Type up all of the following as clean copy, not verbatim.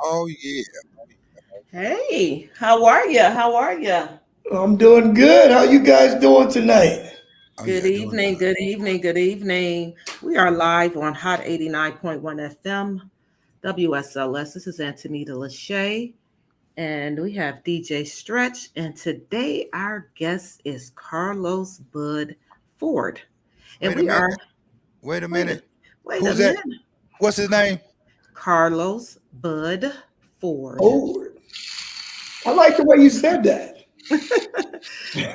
Oh yeah. Hey, how are you? How are you? I'm doing good. How you guys doing tonight? Oh Good yeah, doing evening, good. good evening, good evening. We are live on Hot 89.1 FM, WSLS. This is Antonita Leshae, and we have DJ Stretch. And today our guest is Carlos Bud Ford. And Wait a we minute. are, Wait a wait a, minute. wait a Who's that? minute, What's his name? Carlos Bud Ford. Oh, I like the way you said that.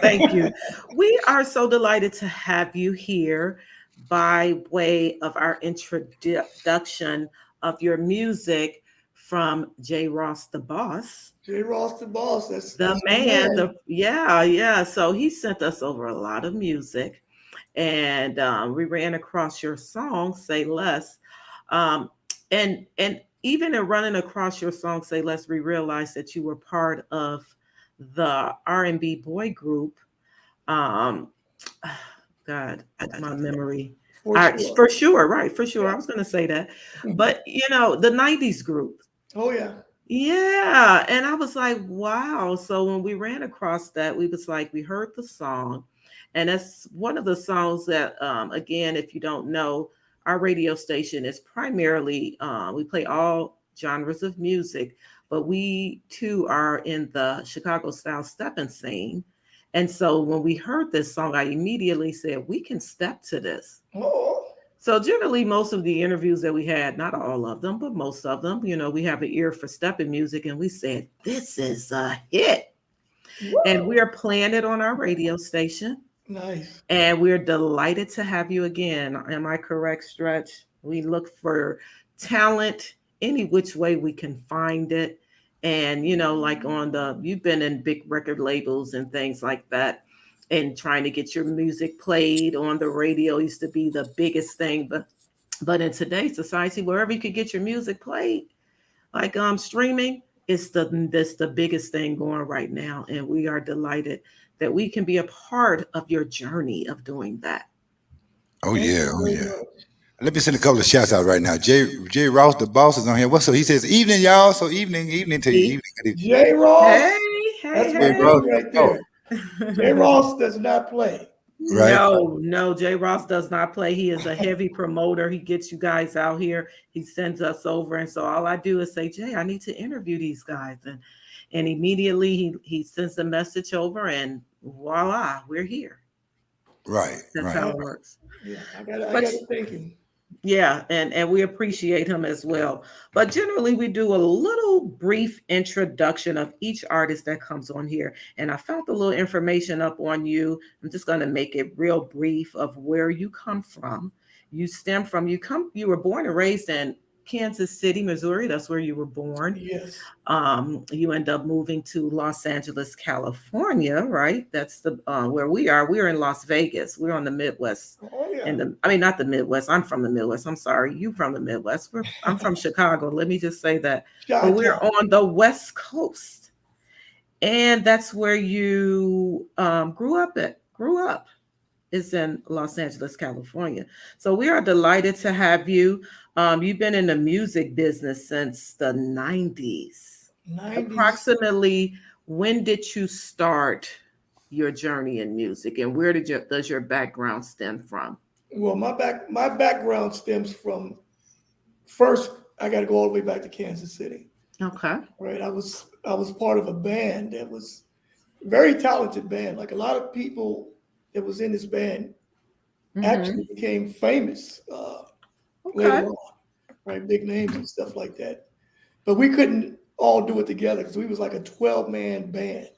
Thank you. We are so delighted to have you here by way of our introduction of your music from J. Ross the Boss. J. Ross the boss. The That's my man, man. the yeah. So he sent us over a lot of music, and we ran across your song "Say Less," um, and even in running across your song "Say Less," we realized that you were part of the R&B boy group. Um, God, my memory. For sure. For sure, right? For sure, I Yeah. was going to say that, but the '90s group. Oh yeah. Yeah, and I was like, wow. So when we ran across that, we was like, we heard the song, and that's one of the songs that, again, if you don't know, our radio station is primarily we play all genres of music, but we too are in the Chicago style stepping scene. And so when we heard this song, I immediately said, we can step to this. Oh, So generally, most of the interviews that we had, not all of them, but most of them, we have an ear for stepping music, and we said, "This is a hit," and we woo. are playing it on our radio station, Nice. and we're delighted to have you again. Am I correct, Stretch? We look for talent any which way we can find it, and like you've been in big record labels and things like that. And trying to get your music played on the radio used to be the biggest thing, but in today's society, wherever you could get your music played, like streaming, it's the biggest thing going right now. And we are delighted that we can be a part of your journey of doing that. Oh Thank yeah. you Oh very yeah. much. Let me send a couple of shouts out right now. J Ross, the boss, is on here. What's so he says evening, y'all. So evening to you. See? Evening. Good evening. J. Hey, Ross. hey, That's J my hey. Ross, dude right oh, there. J. Ross does not play. right. No, no, Jay Ross does not play. He is a heavy promoter. He gets you guys out here. He sends us over. And so all I do is say, Jay, I need to interview these guys. And immediately he sends a message over and voila, we're here. Right. That's Right. how Uh, it works. yeah, I got But to thinking. yeah, and we appreciate him as well. But generally, we do a little brief introduction of each artist that comes on here. And I found a little information up on you. I'm just going to make it real brief of where you come from. You were born and raised in Kansas City, Missouri. That's where you were born. Yes. You end up moving to Los Angeles, California, right? That's the where we are. We're in Las Vegas. We're on the Midwest. Oh yeah. And I mean, not the Midwest. I'm from the Midwest. I'm sorry, you from the Midwest. I'm from Chicago. Let me just say that. But we're Chi-town. on the West Coast, and that's where you Grew up is in Los Angeles, California. So we are delighted to have you. You've been in the music business since the 90s. 90s. Approximately, when did you start your journey in music, and where does your background stem from? Well, my background stems from first. I got to go all the way back to Kansas City. Okay. Right. I was part of a band that was a very talented band. Like a lot of people that was in this band Mm-hmm. actually became famous later Okay. on. Right, big names and stuff like that. But we couldn't all do it together because we was like a 12-man band.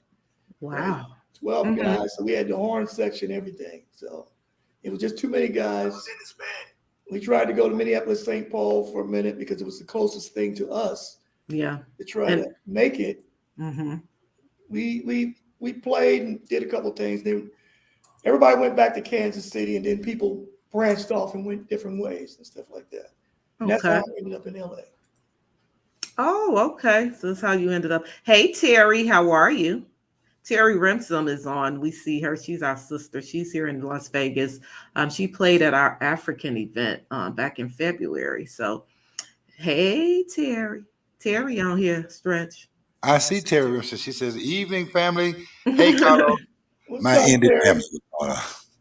Right, Wow. 12 Mm-hmm. guys. So we had the horn section, everything. So it was just too many guys. I was in this band. We tried to go to Minneapolis, St. Paul for a minute because it was the closest thing to us Yeah. to try And to make it. mm-hmm. We played and did a couple of things. Then everybody went back to Kansas City, and then people branched off and went different ways and stuff like that. And that's how Okay. I ended up in LA. Oh, okay. So that's how you ended up. Hey, Terry, how are you? Terry Remsen is on. We see her. She's our sister. She's here in Las Vegas. She played at our African event back in February. So, hey, Terry. Terry on here, Stretch. I see Terry. She says, "Evening, family. Hey, Carlos, What's my up, ended Terry? family."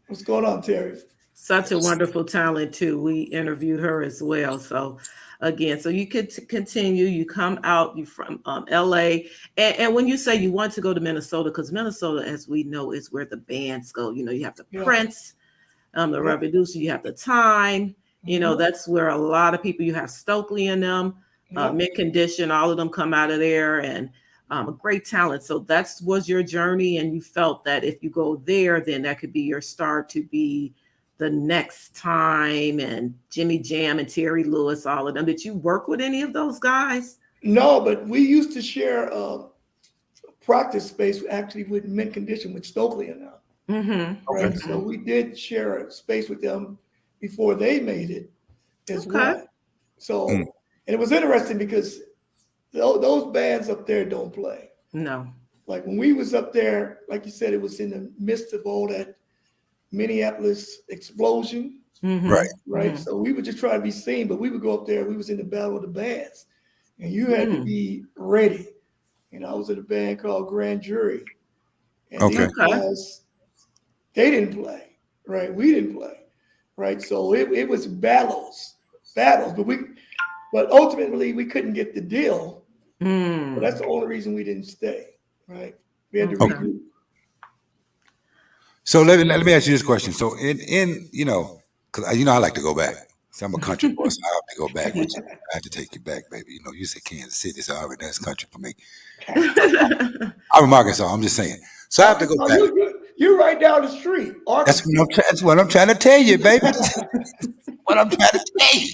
What's going on, Terry? Such a wonderful talent too. We interviewed her as well. So again, so you could continue. You come out. You from LA, and when you say you want to go to Minnesota, because Minnesota, as we know, is where the bands go. You know, you have the Yeah. Prince, the Yeah. Revolution. You have the Time. You know, that's where a lot of people. You have Stokely in them, Yep. Mint Condition. All of them come out of there, and a great talent. So that was your journey, and you felt that if you go there, then that could be your start to be the Next Time and Jimmy Jam and Terry Lewis, all of them. Did you work with any of those guys? No, but we used to share practice space actually with Mint Condition with Stokely and them. Mm-hmm. Right. Okay. So we did share a space with them before they made it as Okay. well. So, and it was interesting because those bands up there don't play. No. Like when we was up there, like you said, it was in the midst of all that Minneapolis explosion, Mm-hmm. Right. right? Mhm. So we would just try to be seen, but we would go up there. We was in the battle of the bands, and you had to be ready. And I was in a band called Grand Jury, and Okay. these guys, they didn't play, right? We didn't play, right? So it was battles, but ultimately we couldn't get the deal. Mm. So that's the only reason we didn't stay, right? We had to Okay. regroup. So let me ask you this question. So in because I like to go back. So I'm a country boy, so I have to go back with you. I have to take you back, baby. You know, you said Kansas City, so already that's country for me. I'm from Arkansas. I'm just saying. So I have to go Oh, back. you're right down the street, Arkansas. That's what I'm trying to tell you, baby. What I'm trying to tell you.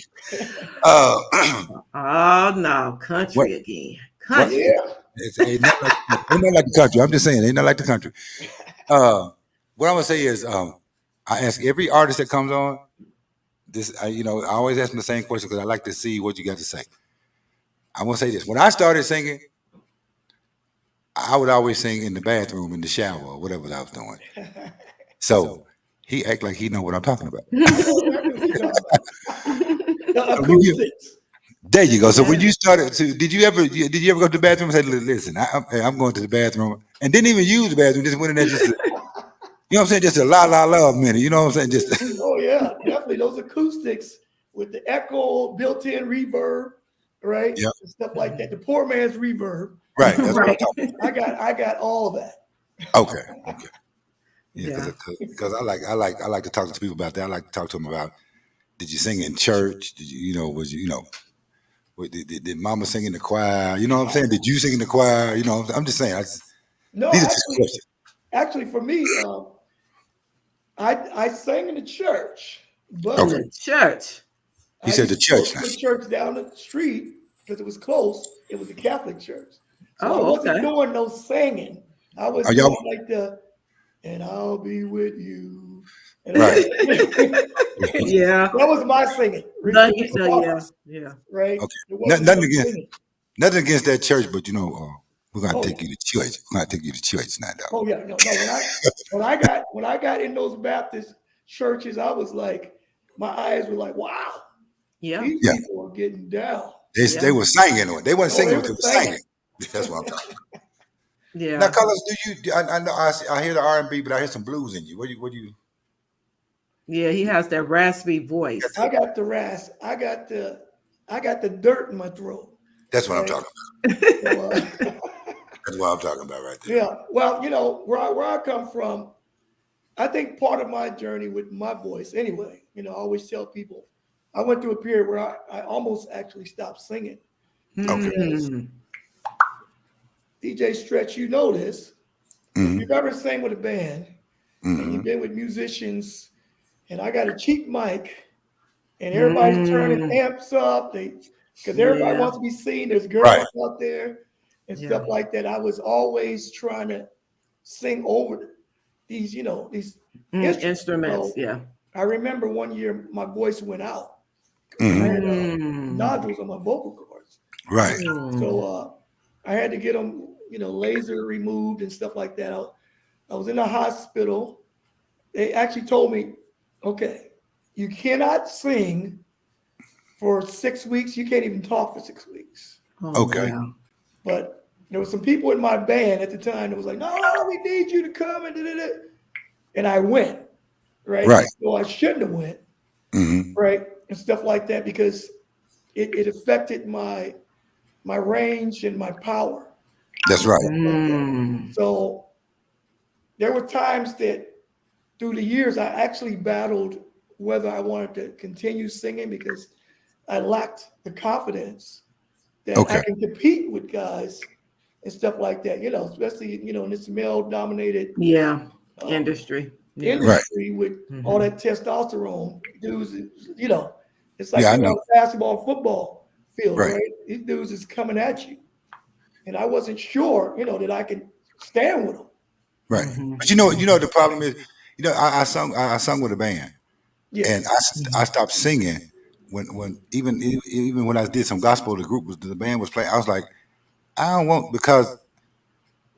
Oh no, What country again. what? Country. Yeah. Ain't nothing like the country. I'm just saying, ain't nothing like the country. What I'm gonna say is, I ask every artist that comes on this. I always ask them the same question because I like to see what you got to say. I'm gonna say this: when I started singing, I would always sing in the bathroom, in the shower, or whatever I was doing. So he act like he know what I'm talking about. I know exactly what you're talking about. The So when you- acoustics. there you go. So when Yeah. you started to, did you ever go to the bathroom and say, "Listen, I'm going to the bathroom," and didn't even use the bathroom, just went in there just to, you know what I'm saying, just a love minute. You know what I'm saying, just. Oh yeah, definitely those acoustics with the echo, built-in reverb, right? Yep. And stuff like that. The poor man's reverb. Right. That's what I'm Right. talking I got all that. about. Okay. Okay. Yeah, Yeah. because I like to talk to people about that. I like to talk to them about, did you sing in church? Did was did Mama sing in the choir? You know what I'm saying? Did you sing in the choir? You know, I'm just saying. No, These are just questions. actually for me, I sang in the church, but Okay. In the church. You I said the used to go church to now. the church down the street because it was close. It was a Catholic church. So I Oh, wasn't okay. doing no singing. I was Are doing y'all like and I'll be with you. And right? Yeah. that was my singing. Yeah. Yeah. Right? Okay. It wasn't Nothing no against singing. that church, but we're gonna Oh yeah. take you to church. We're gonna take you to church now, dog. Oh yeah. No. When I got in those Baptist churches, I was like, my eyes were like, wow, Yeah. these Yeah, people are getting down. Yeah. they were singing it. They wasn't Oh, singing they it. They were were singing. singing. That's what I'm talking about. Now, Yeah. Carlos, I know I hear the R&B, but I hear some blues in you. What do you? Yeah. He has that raspy voice. I got the rasp. I got the dirt in my throat. That's what I'm Right. talking about. So, That's what I'm talking about right there. yeah. Well, where I come from, I think part of my journey with my voice, anyway, I always tell people, I went through a period where I almost actually stopped singing Okay. because DJ Stretch, you know this. If Mm-hmm. you've ever sang with a band and you've been with musicians, and I got a cheap mic, and everybody's turning Mm. amps up, because everybody Yeah. wants to be seen. There's Right. girls out there and Yeah. stuff like that. I was always trying to sing over these instruments. Instruments. So Yeah. I remember one year my voice went out. I Mm-hmm. had Mm. nodules on my vocal cords. Right. Mm. So I had to get them, laser removed and stuff like that. I was in the hospital. They actually told me, okay, you cannot sing for 6 weeks. You can't even talk for 6 weeks. Oh, Okay. wow. But there were some people in my band at the time that was like, no, we need you to come and da-da-da. And I went, right? Right. So I shouldn't have went, Hmm. right? And stuff like that because it affected my range and my power That's and right. stuff like that. Mm. So there were times that through the years I actually battled whether I wanted to continue singing because I lacked the confidence that I Okay. can compete with guys and stuff like that, especially, in this male dominated Yeah. um, Industry. Yeah. Right. industry with all Hmm. that testosterone. Dudes, you know, it's like Yeah, I being on know. a basketball, football field, Right. right? These dudes is coming at you. And I wasn't sure, that I could stand with them. Right. Hmm. But the problem is, I sung with a band, and Yes. I stopped singing when even when I did some gospel, the band was playing. I was like, I don't want because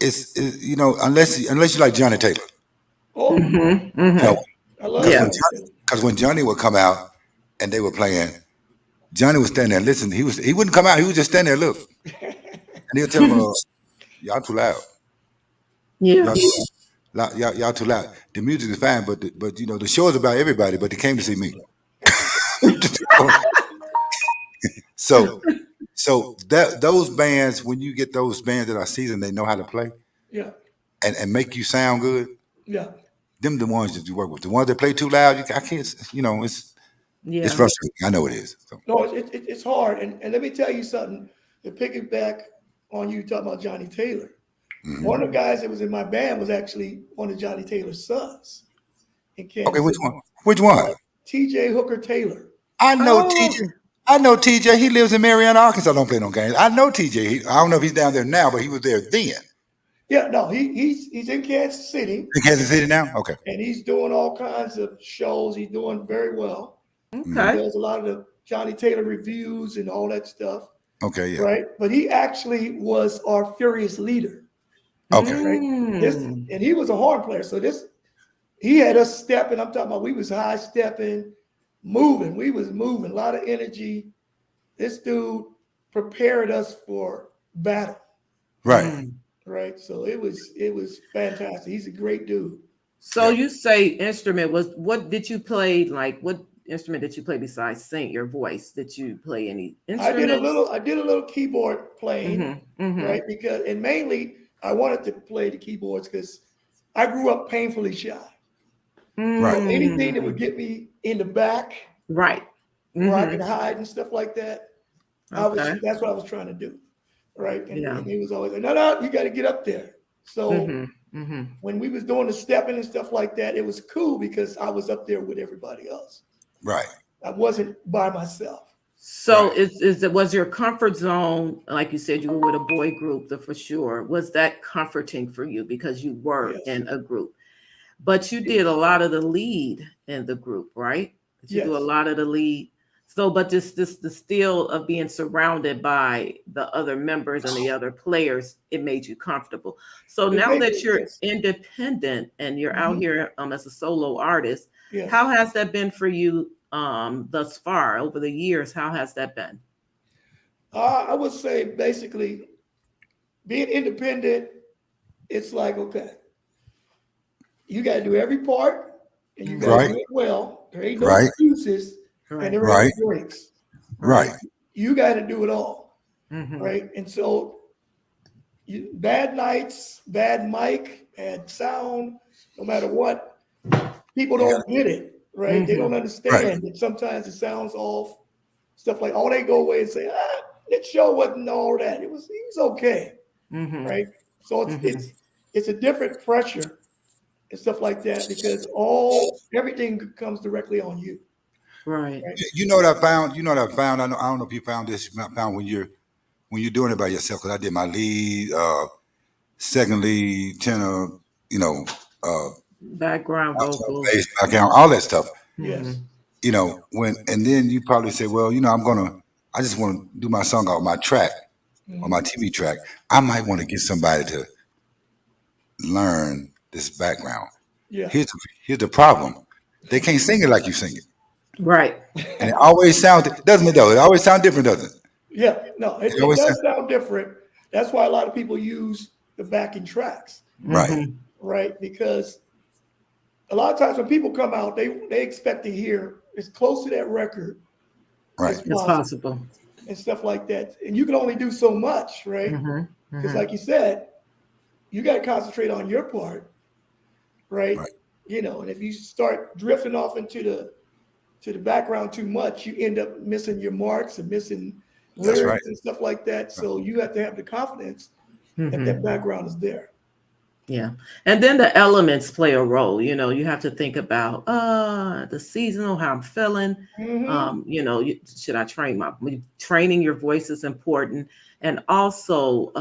unless you like Johnny Taylor, Oh, Hmm. you know, Hmm. I love because Yeah. Johnny. when Johnny would come out and they were playing, Johnny was standing there listening. He wouldn't come out. He would just stand there look, and he'll tell him, "Y'all too loud. Yeah. Y'all y'all too loud. The music is fine, but the show is about everybody. But they came to see me." So that those bands, when you get those bands that are seasoned, they know how to play Yeah. and make you sound good. Yeah. Them the ones that you work with. The ones that play too loud, I can't. It's Yeah. frustrating. I know it is. So, No, it's hard. And let me tell you something to piggyback on you talking about Johnny Taylor. mhm. One of the guys that was in my band was actually one of Johnny Taylor's sons in Okay, Kansas which City. one? Which one? TJ Hooker Taylor. I know TJ. Oh. I know TJ. He lives in Marianna, Arkansas. Don't play no games. I know TJ. I don't know if he's down there now, but he was there then. Yeah, no, he's in Kansas City In Kansas City now. Okay. and he's doing all kinds of shows. He's doing very well. He Mhm. Okay. does a lot of the Johnny Taylor reviews and all that stuff, Okay. Yeah. right? But he actually was our Furious leader, Okay. right? This Mm. and he was a horn player, so this he had us stepping. I'm talking about we was high stepping, moving. We was moving, a lot of energy. This dude prepared us for battle, Right. Mm. right? So it was fantastic. He's a great dude. So Yeah. you say instrument was what did you play? Like what instrument did you play besides sing your voice? Did you play any instruments? I did a little keyboard playing, Mm-hmm. Mm-hmm. right? Because and mainly I wanted to play the keyboards because I grew up painfully shy. Right. So anything that Mm. would get me in the back Right. where I could Mm-hmm. hide and stuff like that, Okay. that's what I was trying to do. Right. Yeah. And he was always like, no, you got to get up there. So Mm-hmm. Mm-hmm. when we was doing the stepping and stuff like that, it was cool because I was up there with everybody else. Right. I wasn't by myself. So Right. is it was your comfort zone, like you said, you were with a boy group, the for sure. Was that comforting for you because you were Yes. in a group? But you did a lot of the lead in the group, right? Did you do a Yes. lot of the lead? So, but this the still of being surrounded by the other members and the other players, it made you comfortable. So It now made that me, you're yes. independent and you're out Mhm. here as a solo artist, how Yes. has that been for you thus far over the years? How has that been? I would say basically being independent, it's like, okay, you got to do every part and you got to Mhm. Right. do it well. There ain't no Right. excuses and Right, there ain't no Right. breaks. Right. right. You got to do it all. Hmm. Right. And so bad nights, bad mic, bad sound, no matter what, people You got don't get it. Right. They don't Hmm. right. understand that sometimes it sounds off, stuff like, oh, they go away and say, that show wasn't all that. He was okay. Hmm. Right. So Hmm. it's a different pressure and stuff like that because everything comes directly on you. Right. Right. You know what I found? You know what I found? I don't know if you found this. You found when you're doing it by yourself. Because I did my lead, second lead, tenor, you know, uh, Background alto, vocals. bass, background, all that stuff. Hmm. Yes. And then you probably say, well, I just want to do my song on my track, on my Mhm. TV track. I might want to get somebody to learn this background. Yeah. Here's the problem. They can't sing it like you sing it. Right. And it always sounds, doesn't it though? It always sounds different, doesn't it? Yeah, no, It it always does sound different. That's why a lot of people use the backing tracks, right, Mhm. right? Because a lot of times when people come out, they expect to hear as close to that record right. as It's possible possible. and stuff like that. And you can only do so much, right? Hmm. Because Hmm. like you said, you got to concentrate on your part, right? Right. And if you start drifting off into the background too much, you end up missing your marks and missing That's right. lyrics and stuff like that. So you have to have the confidence that Hmm. that background is there. Yeah. And then the elements play a role. You have to think about the seasonal, how I'm feeling. Mm-hmm. Should I training your voice is important. And also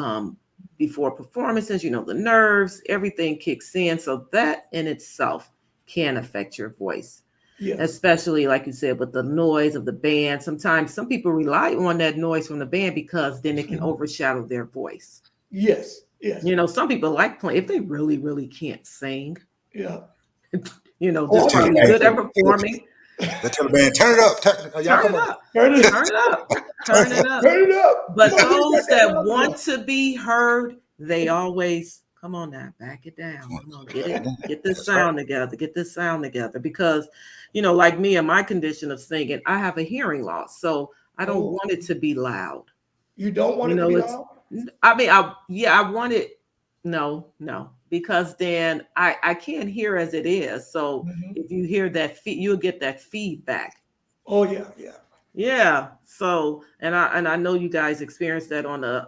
before performances, the nerves, everything kicks in. So that in itself can affect your voice, Yes. especially like you said, with the noise of the band. Sometimes some people rely on that noise from the band because then it can overshadow their voice. Yes. Yes. Some people like playing if they really, really can't sing. Yeah. Just Just Oh, tell the really band. good at performing. They tell the band, turn it up. Y'all Turn come it on. up. turn it, Turn it up. Turn Turn it it up. up. turn it up. But Come on, those get that that volume want up. to be heard, they always come on now, back it down. Come on, get this That's right. sound together. Get this sound together. Because, like me and my condition of singing, I have a hearing loss. So I don't Oh, want it to be loud. you don't want it to be It's loud? I mean, I want it. No, because then I can't hear as it is. So Mhm. if you hear that you'll get that feedback. Oh, yeah, yeah. Yeah. So and I know you guys experience that on a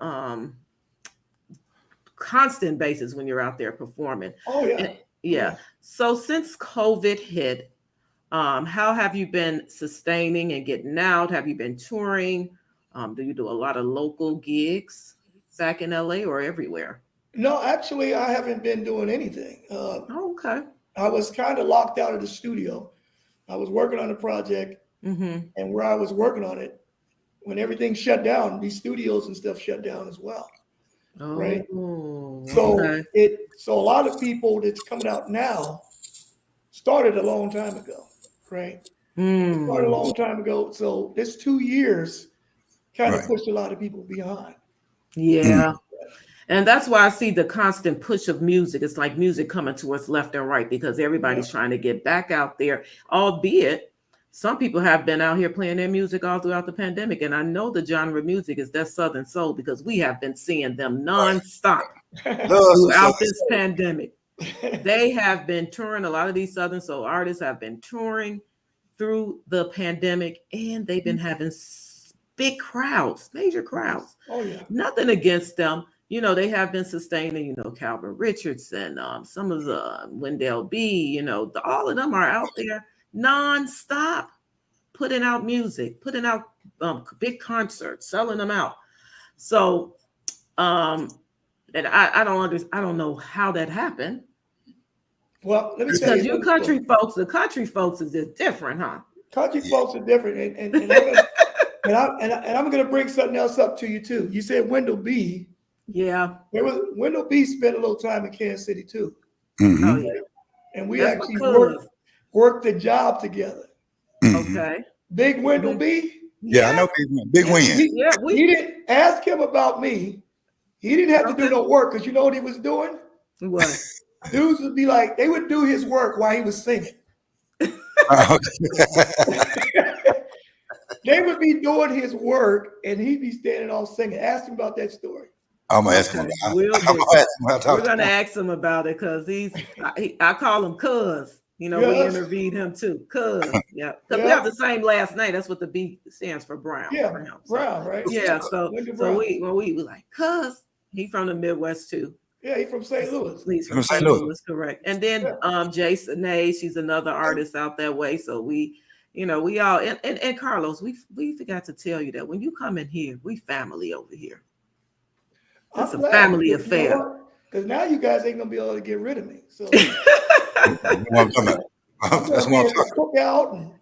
constant basis when you're out there performing. Oh, yeah. Oh, Yeah. yeah. So since COVID hit, how have you been sustaining and getting out? Have you been touring? Do you do a lot of local gigs back in LA or everywhere? No, actually, I haven't been doing anything. Oh, okay. I was kind of locked out of the studio. I was working on a project, Mm-hmm. and where I was working on it, when everything shut down, these studios and stuff shut down as well, right? Oh, So okay. so a lot of people that's coming out now started a long time ago, right? It started a Hmm. long time ago. So this 2 years kind of Right. pushed a lot of people behind. Mm. Yeah. And that's why I see the constant push of music. It's like music coming to us left and right because Yeah. everybody's trying to get back out there, albeit some people have been out here playing their music all throughout the pandemic. And I know the genre of music is that Southern Soul because we have been seeing them Right. nonstop Love some throughout Southern this Soul. pandemic. They have been touring. A lot of these Southern Soul artists have been touring through the pandemic and they've been having big crowds, major crowds. Oh yeah. Nothing against them. They have been sustaining, Calvin Richardson, some of the Wendell B, all of them are out there nonstop putting out music, putting out big concerts, selling them out. So, and I don't know how that happened Well, let me tell because you you another story. the country folks is just different, huh? Country Yeah. folks are different, and I'm gonna and I'm gonna bring something else up to you too. You said Wendell B. Yeah. Wendell B. spent a little time in Kansas City too, Oh, Mm-hmm. yeah. and we That's actually because, worked a job together. Mm-hmm. okay. Big Wendell Mhm. B. Yeah, I Yeah. know Big Yeah. win. Yeah. He didn't ask him about me. He didn't have to do Okay. no work because you know what he was doing. What? Dudes would be like, they would do his work while he was singing. They would be doing his work and he'd be standing off singing. Ask him about that story. I'm gonna ask him Okay. about. Will I'm do. gonna ask him how to We're talk to gonna him. ask him about it because I call him Cuz. We Yes. interviewed him too. Cuz. Yeah. Because we Yeah. have the same last name. That's what the B stands for, Brown. Yeah. For him. So Brown, right? yeah. So Wendell so Brown. we like Cuz. He from the Midwest too. Yeah, he's from St. Louis. He's From from St. St. Louis. Louis, correct. And then Yeah. Jason A, she's another artist out that way. So we all and Carlos, we forgot to tell you that when you come in here, we family over here. It's I'm a glad family because you know affair. what? Because now you guys ain't gonna be able to get rid of me. So You know what I'm talking about. I'm That's gonna be what I'm at the talking cookout and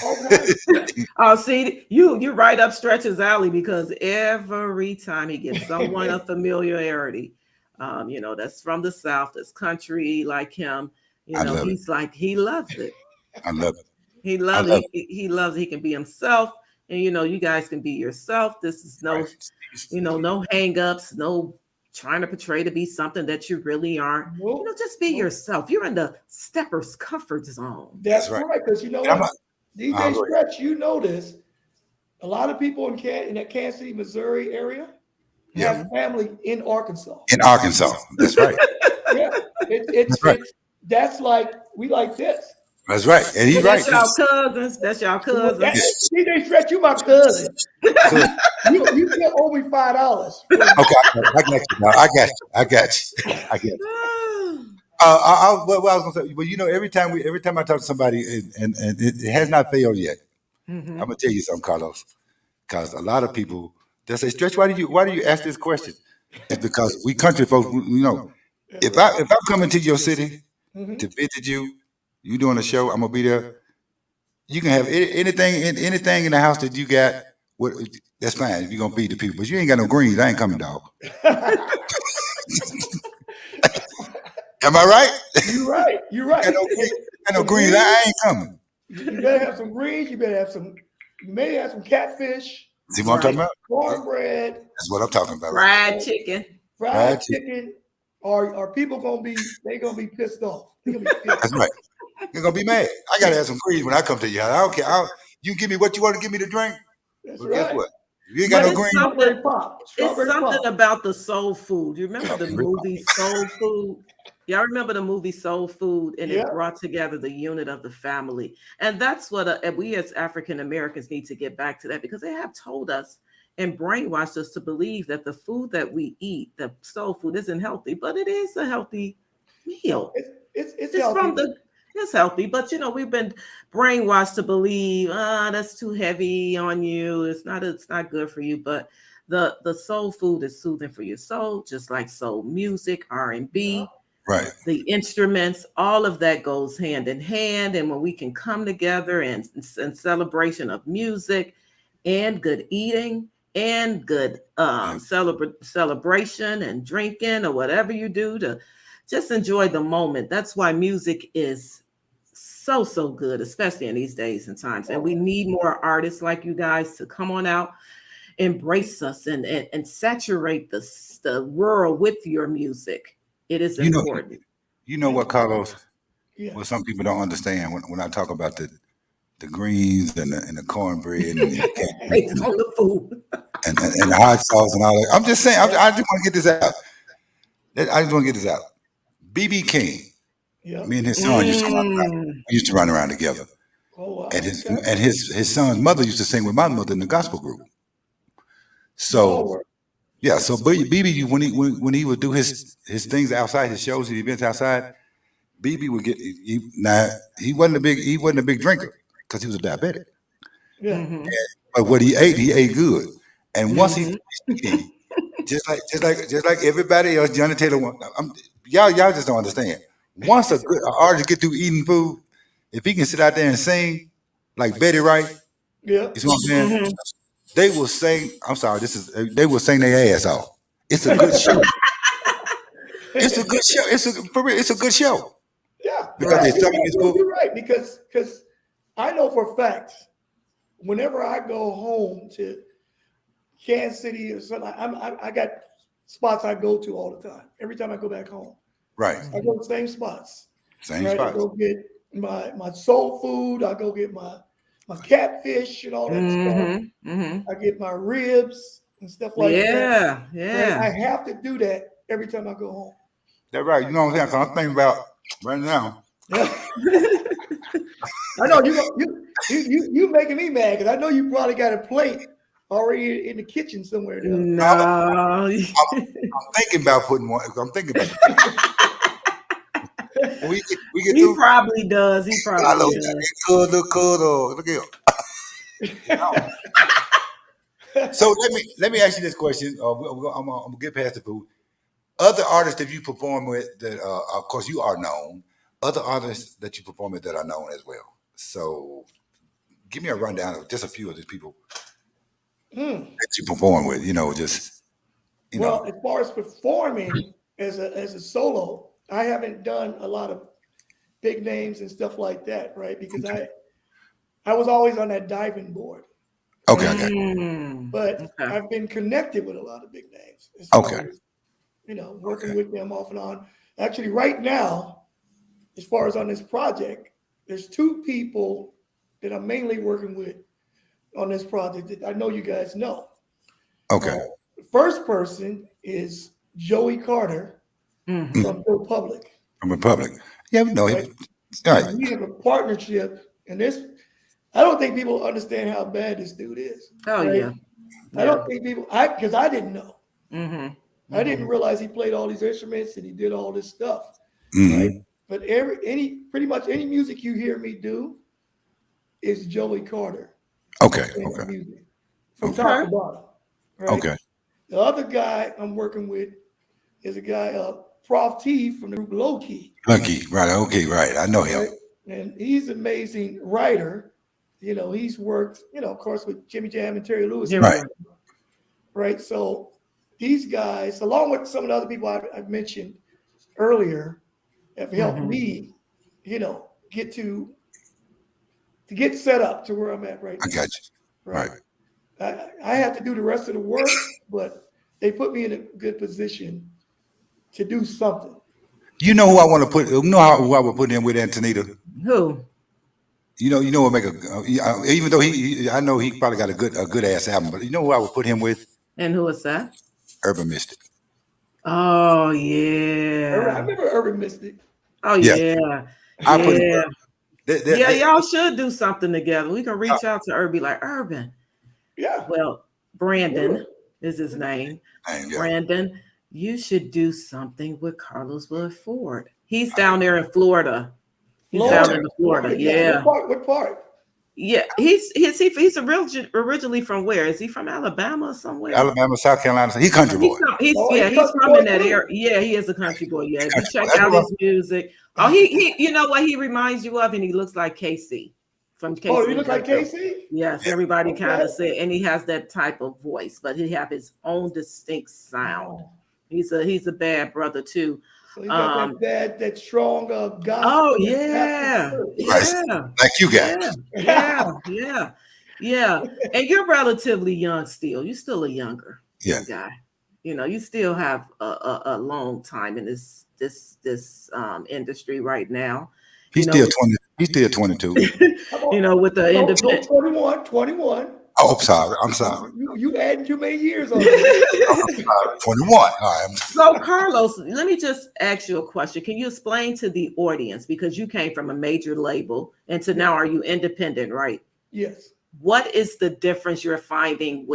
all kinds. Oh, see, you're right up Stretch's alley because every time he gets someone of familiarity, that's from the South, that's country like him, I love it. he's like he loves it. I love it. He I loves love it. He loves it. He can be himself. And you guys can be yourself. This is no, Right. no hang-ups, no trying to portray to be something that you really aren't. Nope. Just be Nope. yourself. You're in the stepper's comfort zone. That's That's right. right. Because you know And I'm what, not, DJ go ahead. Stretch, you know this. A lot of people in that Kansas City, Missouri area Yeah. have family in Arkansas. In Arkansas. That's right. Yeah, That's right. that's like we like this. That's right. And he's right. That's y'all cousins. That's y'all cousins. DJ Stretch, you my cousin. Good. You still owe me $5. Okay, I got you. Now. I got you. I get you. What I was gonna say, well, every time I talk to somebody, and it has not failed yet. I'm Mhm. gonna tell you something, Carlos, because a lot of people they say, "Stretch, why do you ask this question?" It's because we country folks, That's if right. I'm coming to your city Mhm. to visit you, you doing a show, I'm gonna be there. You can have anything in the house that you got. What, that's fine if you're gonna feed the people, but you ain't got no greens. I ain't coming, dog. Am I right? You're right. You're right. Got no green, got no Some greens. greens. I ain't coming. You better have some greens. You better have some. You may have some catfish, See what I'm talking Right. about? cornbread, That's what I'm talking about right Fried chicken. fried Fried chicken. chicken. Are people gonna be? They gonna be pissed off. They gonna be there. pissed. That's right. You're gonna be mad. I gotta have some greens when I come to you. I don't care. You give me what you want to give me to drink. That's But guess right. what? If you ain't got But no it's green, something. Strawberry pop. It's Strawberry something pop. about the soul food. You remember the strawberry pop. movie Soul Food? Y'all remember the movie Soul Food, and it Yeah. brought together the unit of the family. And that's what we as African Americans need to get back to that, because they have told us and brainwashed us to believe that the food that we eat, the soul food, isn't healthy, but it is a healthy No, meal. it's It's healthy. from the it's healthy, but we've been brainwashed to believe, that's too heavy on you. It's not good for you. But the soul food is soothing for your soul, just like soul music, Yeah. R&B, Right. the instruments, all of that goes hand in hand. And when we can come together and in celebration of music and good eating and good Yeah. celebration and drinking or whatever you do to just enjoy the moment. That's why music is so good, especially in these days and times. And we need more artists like you guys to come on out, embrace us, and saturate the world with your music. It is You know. important. You know what, Carlos? Yeah. What some people don't understand when I talk about the greens and the cornbread and the It's catfish on the food. and the hot sauce and all that. I'm just saying. I just want to get this out. I just want to get this out. BB King, Yeah. me and his son used to run around. Mm. We used to run around together. Oh wow. And his Okay. and his son's mother used to sing with my mother in the gospel group. Small So world. yeah, so BB when he would do his things outside, his shows, his events outside, BB would get now he wasn't a big drinker because he was a diabetic. Yeah. Hmm. But what he ate good. And once he Hmm. finished eating, just like everybody else, Johnny Taylor. Y'all just don't understand. Once a artist get through eating food, if he can sit out there and sing like Betty Wright, Yeah. you see what I'm saying? Hmm. They will sing. I'm sorry, they will sing their ass off. It's a good show. It's a good show. For real, it's a good show Yeah. because Right. their stomach is full. You're right because I know for a fact whenever I go home to Kansas City or something, I got spots I go to all the time. Every time I go back home, Right, I go to the same spots. same Right. I spots. go get my soul food. I go get my catfish and all that stuff. Hmm. Hmm. I get my ribs and stuff like that. Yeah, Right. I yeah. have to do that every time I go home. That's right. You know what I'm saying? 'Cause I'm thinking about right now. Yeah. I know you making me mad because I know you probably got a plate already in the kitchen somewhere there. No. I'm thinking about putting one. I'm thinking about when we get He through. probably does. He I probably look does. good. Look here. So let me ask you this question. I'm gonna get past the food. Other artists that you perform with, that of course you are known. Other artists that you perform with that are known as well. So give me a rundown of just a few of these people Hmm. that you perform with. Just you Well, know. as far as performing as a solo, I haven't done a lot of big names and stuff like that, right? Because I was always on that diving board. Okay, I got you. But Okay. I've been connected with a lot of big names as far Okay. as, working with them off and on. Actually, right now, as far as on this project, there's two people that I'm mainly working with on this project that I know you guys know. Okay. The first person is Joey Carter Mhm. from Joe Public, From Republic. Yeah, we know right? him. All right. And we have a partnership, and this, I don't think people understand how bad this dude is, Oh right? yeah. I don't think people, because I didn't know. Mhm. I didn't realize he played all these instruments and he did all this stuff, right? Mm-hmm. But pretty much any music you hear me do is Joey Carter Okay. playing the Okay. music from Okay. top Okay. to bottom, right? Okay. The other guy I'm working with is a guy, Prof T from the group Low Key, Lucky. Right. Okay. Right. I know him. right? And he's an amazing writer. He's worked, of course, with Jimmy Jam and Terry Lewis, Here we Right. go. right? So these guys, along with some of the other people I've mentioned earlier, have helped Mhm. me, get to get set up to where I'm at right I now, got you. right? Right. I have to do the rest of the work, but they put me in a good position to do something. You know who I want to put? You know who I would put in with Antonita? Who? You know what make a even though I know he probably got a good ass album, but you know who I would put him with? And who is that? Urban Mystic. Oh I yeah. remember Urban Mystic. Oh Yeah, yeah. I put him. Yeah. Yeah, They, y'all should do something together. We can reach out to Urban, like Urban. Yeah, Well, Brandon is his name. yeah. Brandon, you should do something with Carlos Wood Ford. He's down there in Florida. He's down in Florida. Yeah. Yeah. What part? Yeah. He's originally from where? Is he from Alabama or somewhere? Alabama, South Carolina. He country boy. He's Oh, yeah, he's he's country from boy in that too. area. Yeah, he is a country boy. Yeah. If you Country boy. check That's out what his music. Oh, he you know what he reminds you of, and he looks like KC from KC. Oh, you look like Casey? Yes, everybody Okay. kind of said, and he has that type of voice, but he have his own distinct sound. Oh. He's a bad brother too. So you got that strong gospel. Oh and yeah, Baptist Right. yeah, Like you yeah, guys. yeah. And you're relatively young still. You're still a younger Yeah. guy. You still have a long time in this industry right now. He's still 20. He's still 22. With the independent. 21. Oh, I'm sorry. You adding too many years on that. 21. All right. So, Carlos, let me just ask you a question. Can you explain to the audience, because you came from a major label and to now are you independent, right? Yes. What is the difference you're finding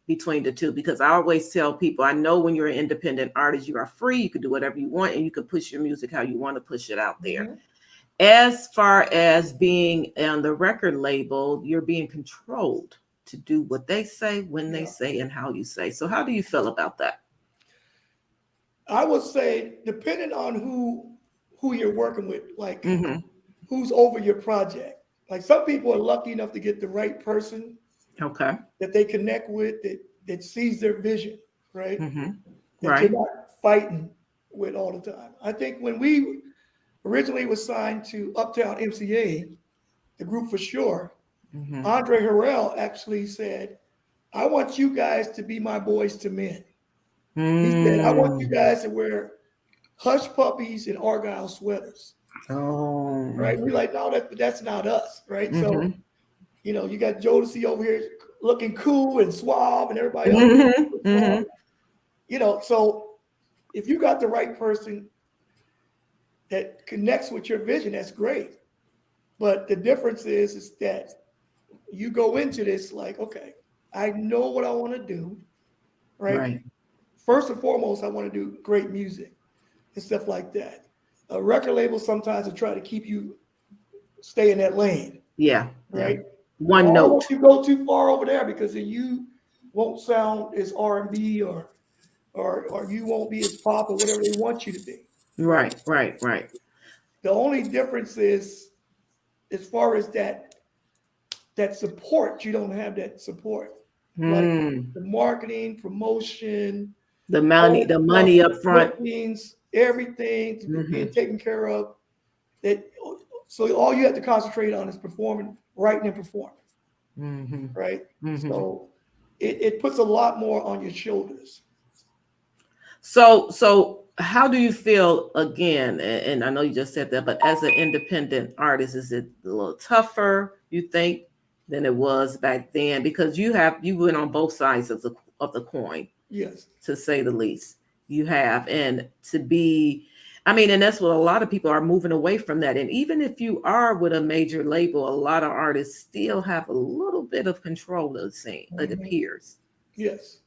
between the two? Because I always tell people, I know when you're an independent artist, you are free, you can do whatever you want, and you can push your music how you want to push it out there. Mm-hmm. As far as being on the record label, you're being controlled to do what they say, when they say, and how you say. So how do you feel about that? I would say, depending on who you're working with, like who's over your project. Like some people are lucky enough to get the right person Okay. that they connect with that sees their vision, right? That Right. you're not fighting with all the time. I think when we originally was signed to Uptown MCA, the group For Sure, Andre Harrell actually said, I want you guys to be my boys to men. He said, I want you guys to wear hush puppies and Argyle sweaters. Oh. Right? We're like, no, that's not us, right? So, you got Jodeci over here looking cool and suave and everybody else. So if you got the right person that connects with your vision, that's great. But the difference is that you go into this like, okay, I know what I want to do, right? First and foremost, I want to do great music and stuff like that. A record label sometimes will try to keep you stay in that lane. Yeah. Right. One note. Don't you go too far over there because then you won't sound as R&B or you won't be as pop or whatever they want you to be. Right. The only difference is as far as that support, you don't have that support. Like the marketing, promotion, the money up front, everything being taken care of. So all you have to concentrate on is performing, writing and performing. Mm-hmm. right? Mm-hmm. So it puts a lot more on your shoulders. So how do you feel again? And I know you just said that, but as an independent artist, is it a little tougher, you think, than it was back then? Because you went on both sides of the coin, Yes. to say the least. You have, and to be, I mean, and that's what a lot of people are moving away from that. And even if you are with a major label, a lot of artists still have a little bit of control of the scene. It Mhm. appears. Yes.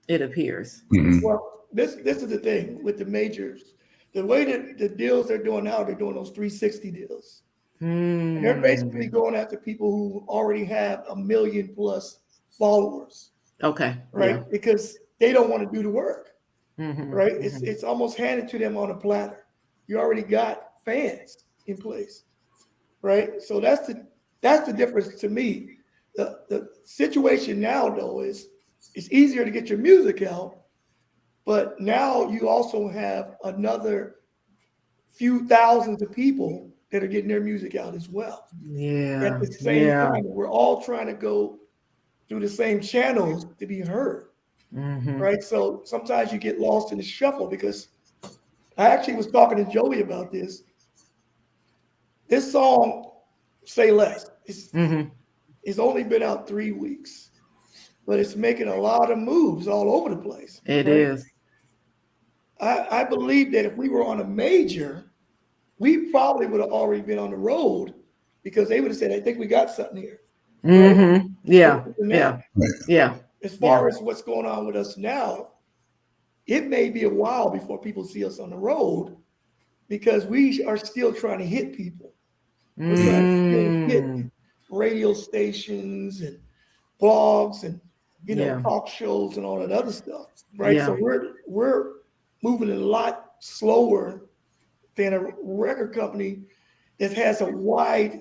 It appears. Mhm. Well, this is the thing with the majors. The way that the deals they're doing now, they're doing those 360 deals. And they're basically Hmm. going after people who already have a million plus followers, Okay. right? Yeah. Because they don't want to do the work, Hmm. right? It's Hmm. it's almost handed to them on a platter. You already got fans in place, right? So that's the difference to me. The situation now though is it's easier to get your music out, but now you also have another few thousands of people that are getting their music out as well. At Yeah. the same Yeah. time, we're all trying to go through the same channels to be heard, Hmm. right? So sometimes you get lost in the shuffle because I actually was talking to Joey about this. This song, Say Less, Hmm. it's only been out 3 weeks, but it's making a lot of moves all over the place, It right? is. I believe that if we were on a major, we probably would have already been on the road because they would have said, I think we got something here, right? But Yeah. now, Yeah. Yeah. as Yeah. far as what's going on with us now, it may be a while before people see us on the road because we are still trying to hit people. We're trying to still hit Mm. radio stations and blogs and Yeah. talk shows and all that other stuff, right? So Yeah. we're moving a lot slower than a record company that has a wide,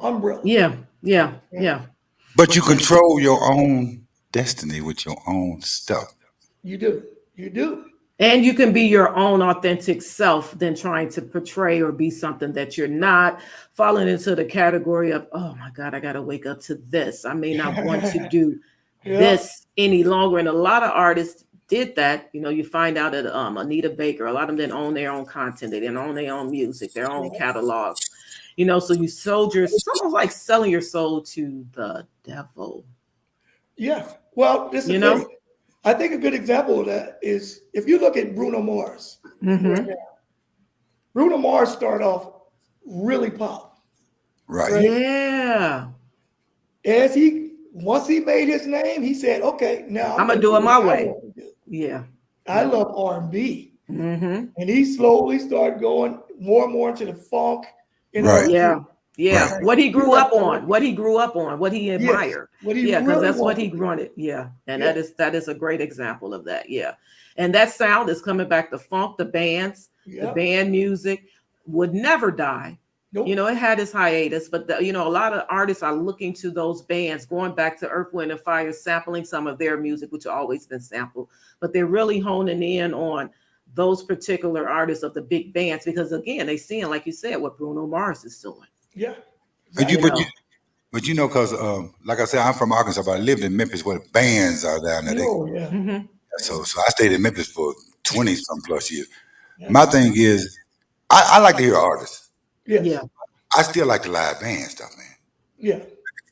umbrella. Yeah. Yeah. Right? Yeah. But you Yeah. control your own destiny with your own stuff. You do, you do. And you can be your own authentic self than trying to portray or be something that you're not, falling into the category of, oh my God, I got to wake up to this. I may not want to do Yeah, this any longer. And a lot of artists did that. You find out that Anita Baker, a lot of them didn't own their own content. They didn't own their own music, their own yeah, catalogs. So you sold it's almost like selling your soul to the devil, yeah. Well, this is you the know? thing. I think a good example of that is if you look at Bruno Mars. Right Hmm. now, Bruno Mars started off really pop, Right. right? Yeah. As once he made his name, he said, "Okay, now I'm I'm going going to to do do it what my I way. want to do. Yeah. I Yeah. love R&B." Mm-hmm. And he slowly started going more and more into the funk and Right. Yeah. R&B. Right. Yeah. Right? What he He grew left up on, what he yes, admired. what he Yeah, because really that's what he wanted to do. wanted. Yeah. And Yeah, that is a great example of that. Yeah. And that sound is coming back. The funk, the bands, the yeah. band music would never die. Nope. It had its hiatus, but a lot of artists are looking to those bands, going back to Earth, Wind, and Fire, sampling some of their music, which have always been sampled, but they're really honing in on those particular artists of the big bands because again, they seeing, like you said, what Bruno Mars is doing. Yeah, But you, You exactly. but you, know. but because, like I said, I'm from Arkansas, but I lived in Memphis where the bands are down there. Oh, yeah. Hmm. So I stayed in Memphis for 20 some plus years. Yeah. My thing is, I like to hear artists. Yeah. Yes. I still like the live band stuff, man, Yeah.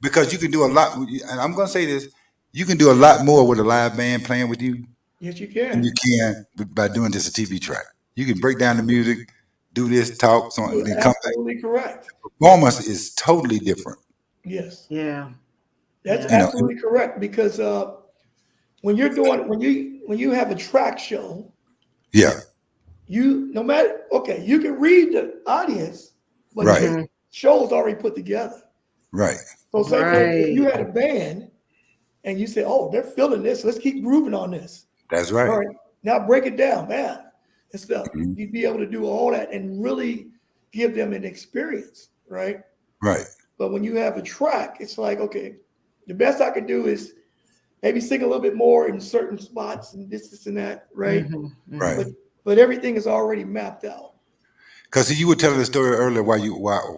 because you can do a lot. And I'm gonna say this: you can do a lot more with a live band playing with you Yes, you than you can. can by doing just a TV track. You can break down the music, do this, talk, so on, You're then come back. absolutely correct. Performance is totally different. Yes, Yeah. that's Yeah. You know, absolutely correct because when you have a track show, yeah, you no matter okay, you can read the audience, but right, the Hmm. show's already put together. right, So say for if Right. you had a band and you say, "Oh, they're feeling this. Let's keep grooving on this." that's All right. right, now break it down, man, and stuff. Mhm. You'd be able to do all that and really give them an experience, right? Right, But when you have a track, it's like, okay, the best I can do is maybe sing a little bit more in certain spots and this and that, right? Hmm. right. Hmm. But everything is already mapped out. Because you were telling the story earlier why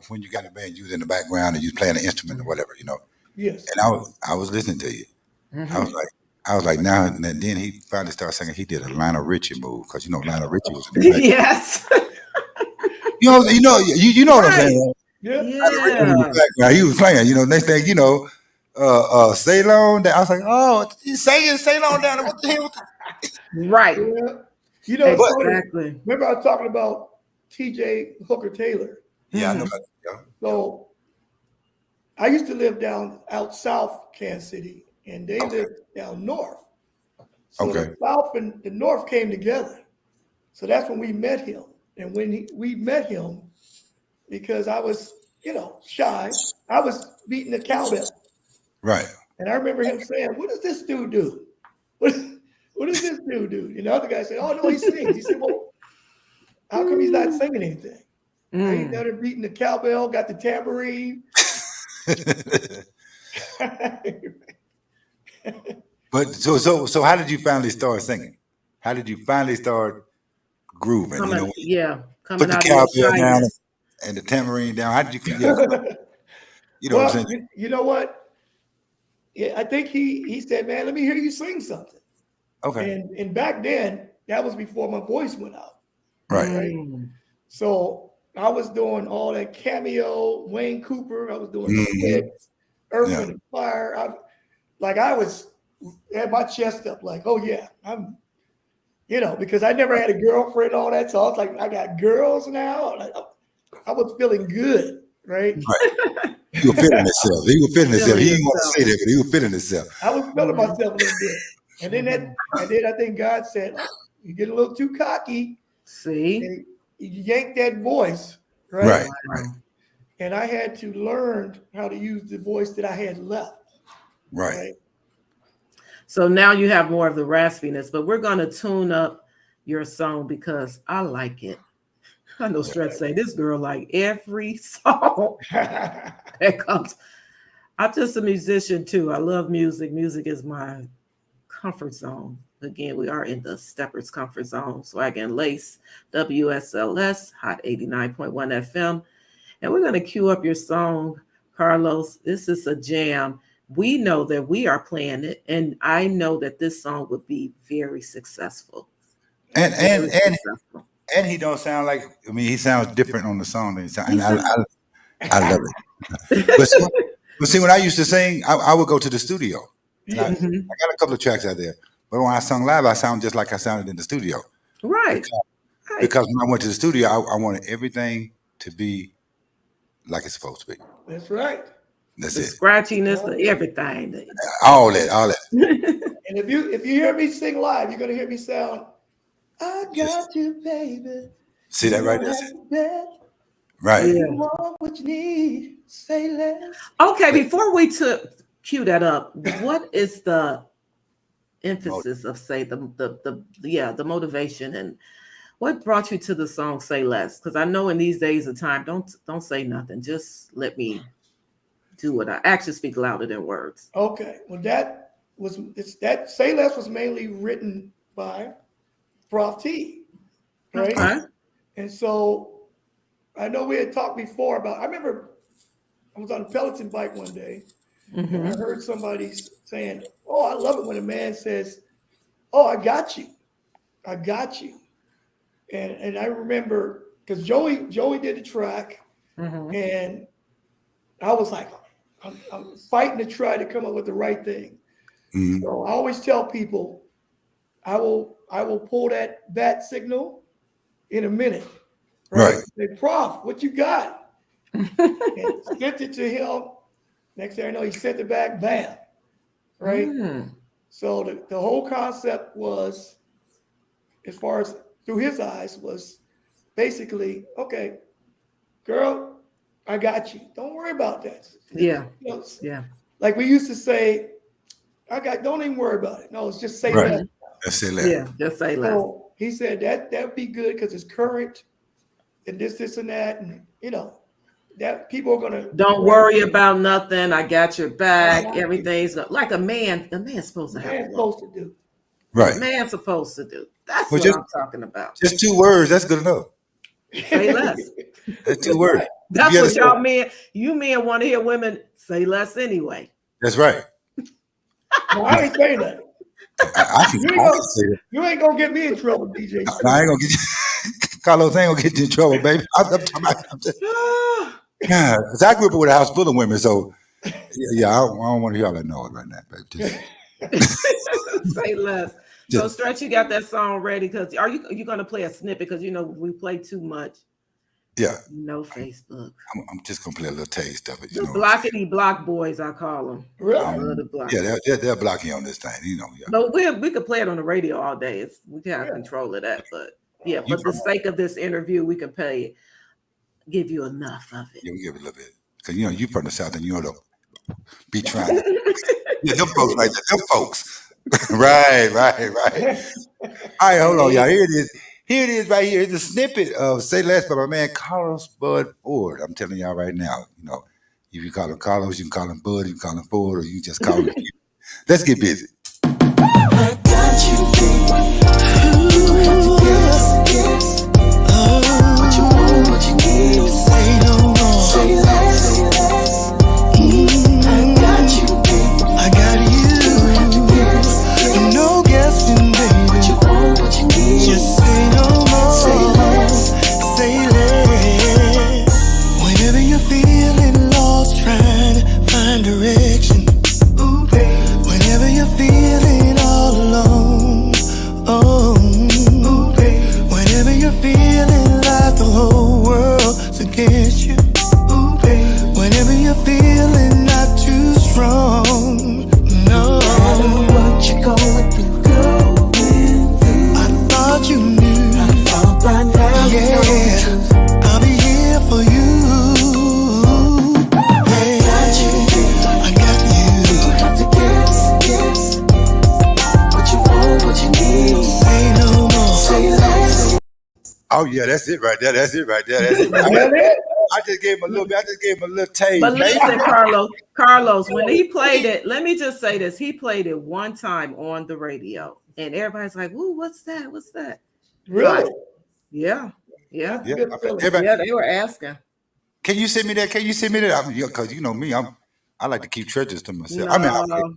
when you got a band, you was in the background and you was playing an instrument or whatever, Yes. and I was listening to you. Mhm. I was like, now and then he finally started singing. He did a Lionel Richie move because Lionel Richie was in the back. Yes. You know what I'm Right. saying. Yeah. Lionel Richie was in Yeah. the background. He was playing. Next thing you know, Ceylon. I was like, oh, he's singing Ceylon down there. What the hell? Right. Yeah. But Tony, Exactly. remember I was talking about TJ Hooker Taylor. yeah, I know Mhm. about that. So I used to live down out south Kansas City, and they Okay. lived down north. So Okay. the south and the north came together. So that's when we met him. And when we met him, because I was, shy, I was beating the cowbell. Right. And I remember him saying, "What does this dude do? What, what does this dude do?" And the other guy said, "Oh, no, he sings." He said, "Well, how come he's not singing anything? Now he's Mm. down there beating the cowbell, got the tambourine." But so how did you finally start singing? How did you finally start grooving? Coming, yeah, Put coming the out of your cowbell down shyness. and the tambourine down. How did you? Yeah, come on. You know what I'm Well, saying? you know what? Yeah, I think he said, "Man, let me hear you sing something." Okay. And back then, that was before my voice went out, Right. right? Mm. So I was doing all that cameo, Wayne Cooper. I was doing Hmm. Sticks, Earth, Yeah. Wind, and Fire. I was had my chest up, like, oh yeah, I'm, because I never had a girlfriend, all that. So I was like, I got girls now. I was feeling good, right? Right. He was feeling himself. He was feeling himself. Feeling He didn't want yourself. to say that, but he was feeling himself. I was feeling Mhm. myself a little bit, and then I think God said, "Oh, you get a little too cocky, See? and you yank that voice, right?" Right. Right. Wow. And I had to learn how to use the voice that I had left, Right. right? So now you have more of the raspiness, but we're going to tune up your song because I like it. I know Stretch say this girl like every song that comes. I'm just a musician too. I love music. Music is my comfort zone. Again, we are in the Steppers comfort zone. Swag and Lace, WSLS, Hot 89.1 FM. And we're going to cue up your song, Carlos. This is a jam. We know that we are playing it, and I know that this song would be very successful. And Very and and successful. and he don't sound like. I mean, he sounds different on the song than he sounds, He and sounds- I love it. But see, when I used to sing, I would go to the studio, and I Yes. Mhm. got a couple of tracks out there. But when I sung live, I sound just like I sounded in the studio. Right, Because, right. because when I went to the studio, I wanted everything to be like it's supposed to be. That's right. That's The it. scratchiness, the everything. All that, all that. And if you hear me sing live, you're gonna hear me sound, "I Just got you, baby. see You that right don't there. have to bet. Right. You Yeah. want what you need. Say less." Okay, But before we cue that up, what is the mo- emphasis of say the motivation and what brought you to the song Say Less? Because I know in these days of time, don't say nothing. Just let me do what I actions speak louder than words. Okay. Well, that "Say Less" was mainly written by Prof T, right? Okay. okay. And so I know we had talked before about. I remember I was on a Peloton bike one day, and I Mm-hmm. heard somebody saying, "Oh, I love it when a man says, 'Oh, I got you, I got you.'" And I remember because Joey did the track, Mm-hmm. and I was like, I'm fighting to try to come up with the right thing. Mhm. So I always tell people, I will pull that bat signal in a minute, right? Right. Say, "Prof, what you got?" And sent it to him. Next thing I know, he sent it back, bam, right? Mm. So the whole concept was, as far as through his eyes, was basically, okay, girl, I got you. Don't worry about that. Yeah. You know, Yeah. like we used to say, don't even worry about it. No, it's just say Right. less. Mhm. That's it. Yeah. Just say less. So he said that would be good because it's current and this and that. And, that people are going to Don't worry about nothing. I got your back. man Everything's like a man. A man's supposed to have a woman. supposed to do. What a Right. man's supposed to do. That's Well, what I'm talking about. just 2 words. That's good enough. Say less. That's That's 2 words. right. That's You what understand? you men want to hear women say less anyway. That's right. No, I ain't saying that. I can say that. You ain't gonna get me in trouble, DJ. No, I ain't gonna get you. Carlos ain't gonna get you in trouble, baby. I'm talking about. Yeah, because I grew up with a house full of women, so yeah, I don't want to hear all that noise right now, baby. Say less. So Stretch, you got that song ready? Because are you gonna play a snippet? Because we play too much. Yeah. No Facebook. I'm just gonna play a little taste of it. The blockety block boys, I call them. Really? Yeah, they're blocking on this thing, Yeah. But we could play it on the radio all day. We can have control of that. But yeah, for the sake of this interview, we can give you enough of it. Yeah, we give it a little bit. Because you from the South and you don't be trying. Yeah, them folks right there. Them folks. Right. All right, hold on, y'all. Here it is right here. It's a snippet of Say Less by my man Carlos Bud Ford. I'm telling y'all right now, if you call him Carlos, you can call him Bud, you can call him Ford, or you just call him. Let's get busy. I got you, what you want, what you need. Say no more. Say less. I got you, I got you. No guessing, baby. What you want, what you need. Just say no more. Say less. Say less. Whenever you're feeling lost, trying to find direction. Ooh, baby. Whenever you're feeling all alone. Oh, ooh, baby. Whenever you're feeling like the whole world's against you. Ooh, baby. Whenever you're feeling not too strong. No. What you going through, I thought you knew. I thought by now you know. I'll be here for you. I got you. You have to guess. What you want, what you need. Say no more. Say less. Oh yeah, that's it right there. I just gave him a little bit. I just gave him a little taste. But listen, Carlos, when he played it, let me just say this: he played it one time on the radio, and everybody's like, "Ooh, what's that? What's that?" Really? Yeah. Yeah, They were asking. Can you send me that? Because you know me, I like to keep treasures to myself.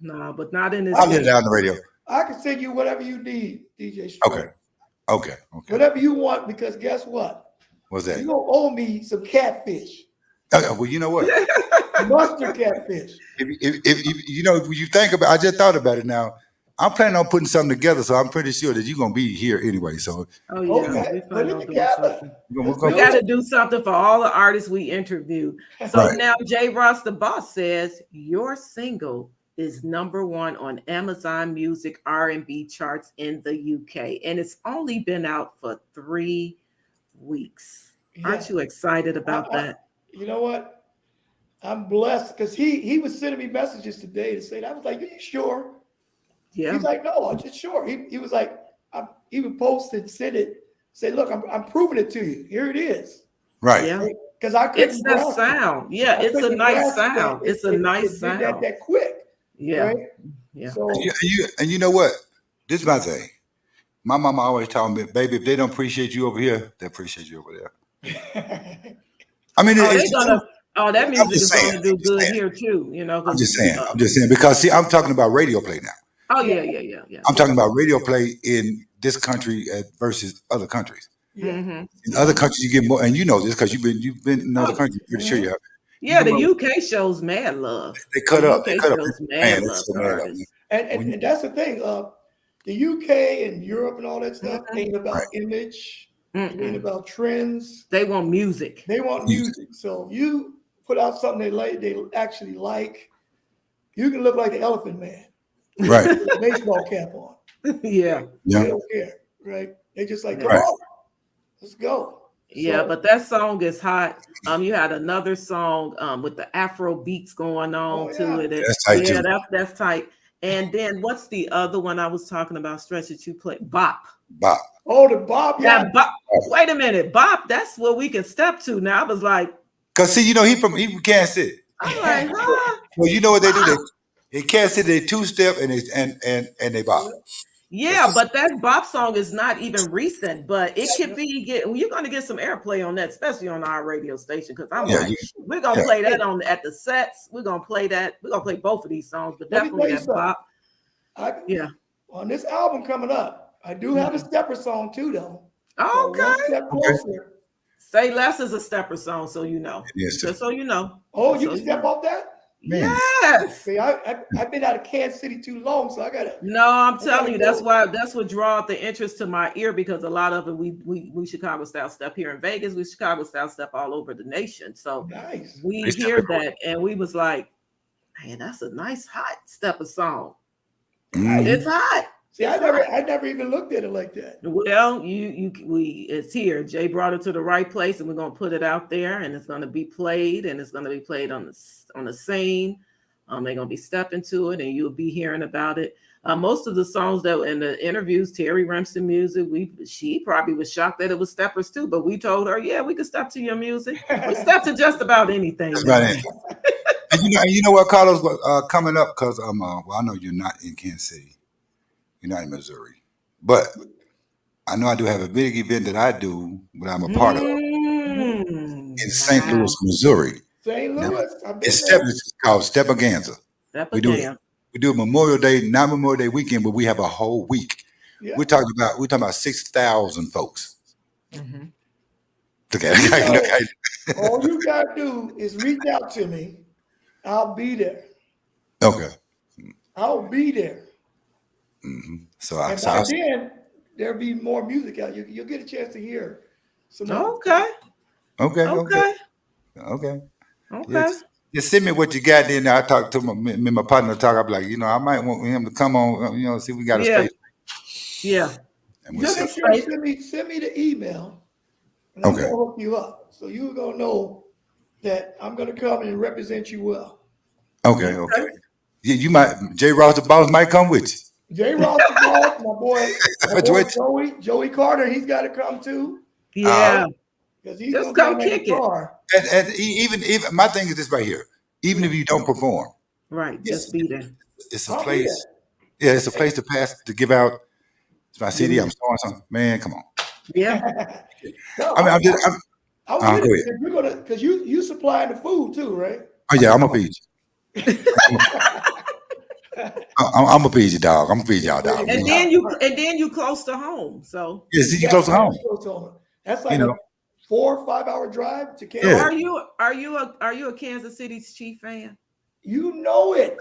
No, but not in this. I'll get it out on the radio. I can send you whatever you need, DJ Stretch. Okay. Whatever you want, because guess what? What's that? You're going to owe me some catfish. Well, you know what? Mustard catfish. If you think about, I just thought about it now. I'm planning on putting something together, so I'm pretty sure that you're gonna be here anyway. So, Okay. Put it together. We got to do something for all the artists we interview. So now J. Ross the Boss says your single is #1 on Amazon Music R&B charts in the UK, and it's only been out for 3 weeks. Yeah. Aren't you excited about that? You know what? I'm blessed because he was sending me messages today to say that. I was like, "Are you sure?" Yeah. He's like, "No, I'm just sure." He was like, he would post and send it. Say, "Look, I'm proving it to you. Here it is." Right. Yeah. Because I couldn't. It's that sound. Yeah, it's a nice sound. It's a nice sound. That quick. Yeah. Right? Yeah. So, and you know what? This is my thing. My mama always told me, baby, if they don't appreciate you over here, they appreciate you over there. I mean, that music is going to do good here too. I'm just saying because see, I'm talking about radio play now. Oh yeah. I'm talking about radio play in this country versus other countries. Mm-hmm. In other countries, you get more, and you know this because you've been in other countries. Pretty sure you have. Yeah, the UK shows mad love. They cut up. Mad love. And that's the thing. The UK and Europe and all that stuff ain't about image. It ain't about trends. They want music. So you put out something they actually like. You can look like the Elephant Man, right? With a baseball cap on. Yeah. They don't care, right? They just like, come on, let's go. Yeah, but that song is hot. You had another song with the Afro beats going on to it. That's tight too. That's tight. And then what's the other one I was talking about? Stretch that you play, Bop. Oh, the Bop. Yeah, Bop. Wait a minute, Bop. That's what we can step to now. I was like, cause see, he from Kansas City. I'm like, huh? Well, you know what they do? They Kansas City, they 2-step and they bop. Yeah, but that bop song is not even recent, but it could be you're gonna get some airplay on that, especially on our radio station. Because I'm Yeah, like, you, we're gonna yeah. play that on at the sets. We're gonna play that. We're gonna play both of these songs, but Let me tell definitely you that something. bop. Yeah. On this album coming up, I do have a stepper song too, though. So Okay. one step closer. Say Less is a stepper song, so you know. Yes, sir. Just so you know. Oh, Just you so can step off that? Man. Yes. See, I've been out of Kansas City too long, so I gotta. No, I'm I telling you, gotta that's what draw the interest to my ear, because a lot of it we Chicago style step here in Vegas, we Chicago style step all over the nation. So Nice. we It's hear typical. that and we was like, man, that's a nice hot stepper song. Mhm. It's hot. See, It's I never even looked at it like that. Well, it's here. Jay brought it to the right place, and we're gonna put it out there, and it's gonna be played, and it's gonna be played on the scene. They're gonna be stepping to it, and you'll be hearing about it. Most of the songs that in the interviews, Terry Remsen music, she probably was shocked that it was steppers too, but we told her, yeah, we could step to your music. We step to just about anything. That's Now. right. And you know what, Carlos? Coming up, because well, I know you're not in Kansas City, you're not in Missouri, but I know I do have a big event that I do, but I'm a part of in St. Wow. Louis, Missouri. St. Now, Louis. I've been it's there. called Stepaganza. Step We do again. we do Memorial Day, not Memorial Day weekend, but we have a whole week. Yeah. We're talking about 6,000 folks. Mhm. Look at it. Look at it. All you gotta do is reach out to me. I'll be there. Okay. I'll be there. So And by then, there'll be more music out. You'll get a chance to hear some more. Okay. okay. Okay. Yes. Just send me what you got in there. I talk to me and my partner talk. I'm like, I might want him to come on, see if we got a Yeah. space. Yeah. And we'll Just see. make sure you send me the email, and I'm Okay. gonna hook you up. So you're gonna know that I'm gonna come and represent you well. Okay. Yeah, you might. J. Ross the boss might come with you. Jay Ross, my boy Joey Carter, he's got to come too, Yeah. because he's Just gonna come be on that kick it. guitar. And even my thing is this right here. Even if you don't perform, Right. Just be there. it's a I'll be place. Yeah, it's a place to pass to give out. It's my CD. Yeah. I'm showing something. Man, come on. Yeah. No, I mean, I'm just. I'll go get ahead. it. You're gonna, because you supplying the food too, right? Oh yeah, I'm gonna feed you. I'm gonna feed you, dog. I'm gonna feed y'all, dog. And then you close to home. So Yeah, see, you close to home. That's like You know. a 4 or 5 hour drive to Kansas. Yeah. are you a Kansas City Chief fan? You know it.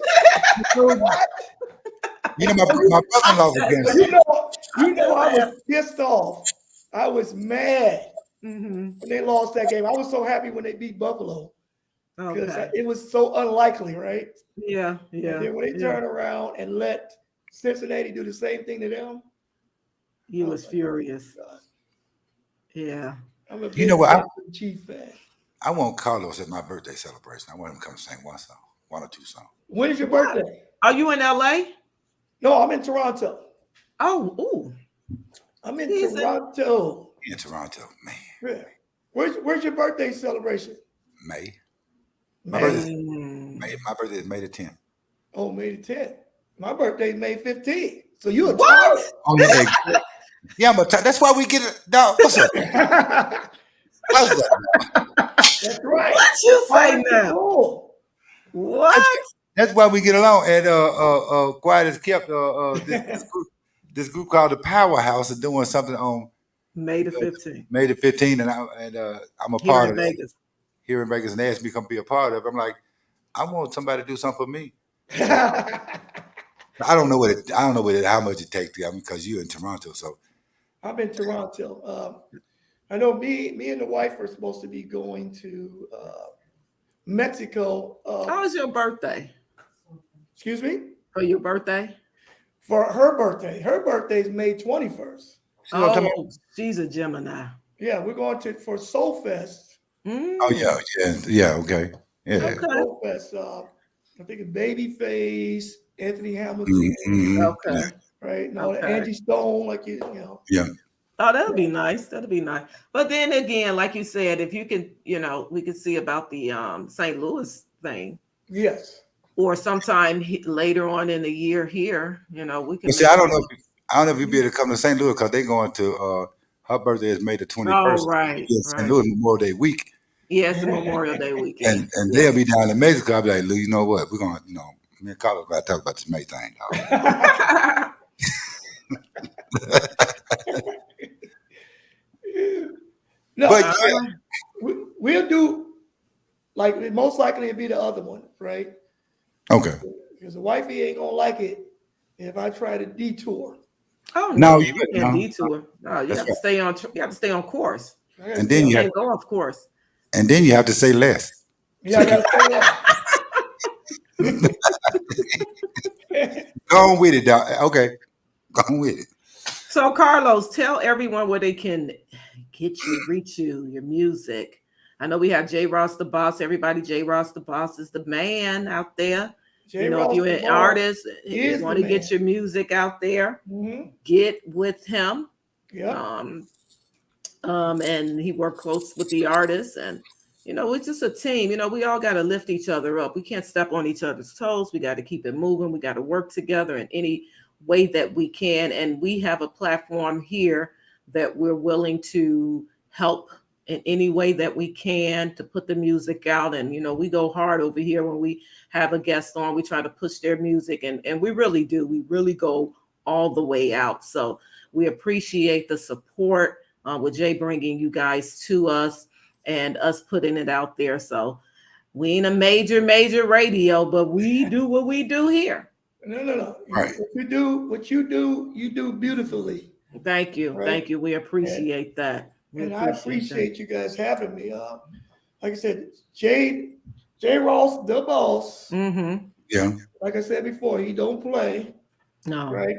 What? You know, my brother-in-law was against. You know, I was pissed off. I was mad Mm-hmm. when they lost that game. I was so happy when they beat Buffalo because Okay. it was so unlikely, right? Yeah. And then when they turn around and let Cincinnati do the same thing to them, You I was like, furious. oh, God. Yeah. I'm a big You know what? Chief fan. I want Carlos at my birthday celebration. I want him to come sing one song, one or two songs. When is your birthday? Are you in LA? No, I'm in Toronto. Oh, ooh. I'm in He's in- Toronto. In Toronto, man. Yeah. Where's your birthday celebration? May. May. My birthday is May the 10th. Oh, May the 10th. My birthday is May 15th. So you a What? child. Oh yeah, yeah. That's why we get it. Dog, what's up? What's up? That's right. What you say now? Cool. What? That's why we get along. And quiet as kept. This group called the Powerhouse is doing something on May the 15th. May the 15th, and I'm a Here part in of it Vegas. here in Vegas, and they asked me to come be a part of it. I'm like, I want somebody to do something for me. I don't know how much it takes. I mean, because you're in Toronto, so I'm in Toronto. I know me and the wife are supposed to be going to Mexico. How is your birthday? Excuse me? For your birthday? For her birthday. Her birthday is May 21st. you know what I'm talking Oh, she's a Gemini. Yeah, we're going for Soul Fest. Mm. Oh yeah, okay, yeah. Okay. Soul Fest. I think it's Babyface, Anthony Hamilton, Mhm. Okay. right? No, Okay. Angie Stone, like you know. Yeah. Oh, that'll be nice. That'll be nice. But then again, like you said, if you can, we could see about the St. Louis thing, Yes. or sometime later on in the year here, we can. But see, I don't know. I don't know if you'll be able to come to St. Louis because they're going to her birthday is May the 21st. Oh, right, In St. right. Louis Memorial Day week. Yeah, it's a Memorial Day weekend. And Yeah. they'll be down in Mexico. I'll be like, Lou, you know what? We're gonna, me and Carlos gotta talk about this May thing, dog. No, But we'll do like most likely it'll be the other one, right? okay. Because the wifey ain't gonna like it if I try to detour. Oh No, no, you you couldn't, can't no. detour. No, you That's have to right. stay on. You have to stay on course. And then You you have, can't go off course. and then you have to say less. Yeah, I gotta say that. Go on with it, dog. Okay. Go on with it. So, Carlos, tell everyone where they can get you, reach you, your music. I know we have J. Ross the Boss. Everybody, J. Ross the Boss is the man out there. J. Ross if you're the an Boss artist, is you want the to get man. your music out there, Mhm. get with him. Yeah. And he worked close with the artists, and it's just a team. We all got to lift each other up. We can't step on each other's toes. We got to keep it moving. We got to work together in any way that we can, and we have a platform here that we're willing to help in any way that we can to put the music out. And we go hard over here when we have a guest on. We try to push their music, and we really do. We really go all the way out. So we appreciate the support with Jay bringing you guys to us and us putting it out there. So we ain't a major radio, but we do what we do here. No. Right. What you do, you do beautifully. Thank you. Right. Thank you. We appreciate that. I appreciate you guys having me. Like I said, J. Ross, the boss. Mm-hmm. Yeah. Like I said before, he don't play. No. Right.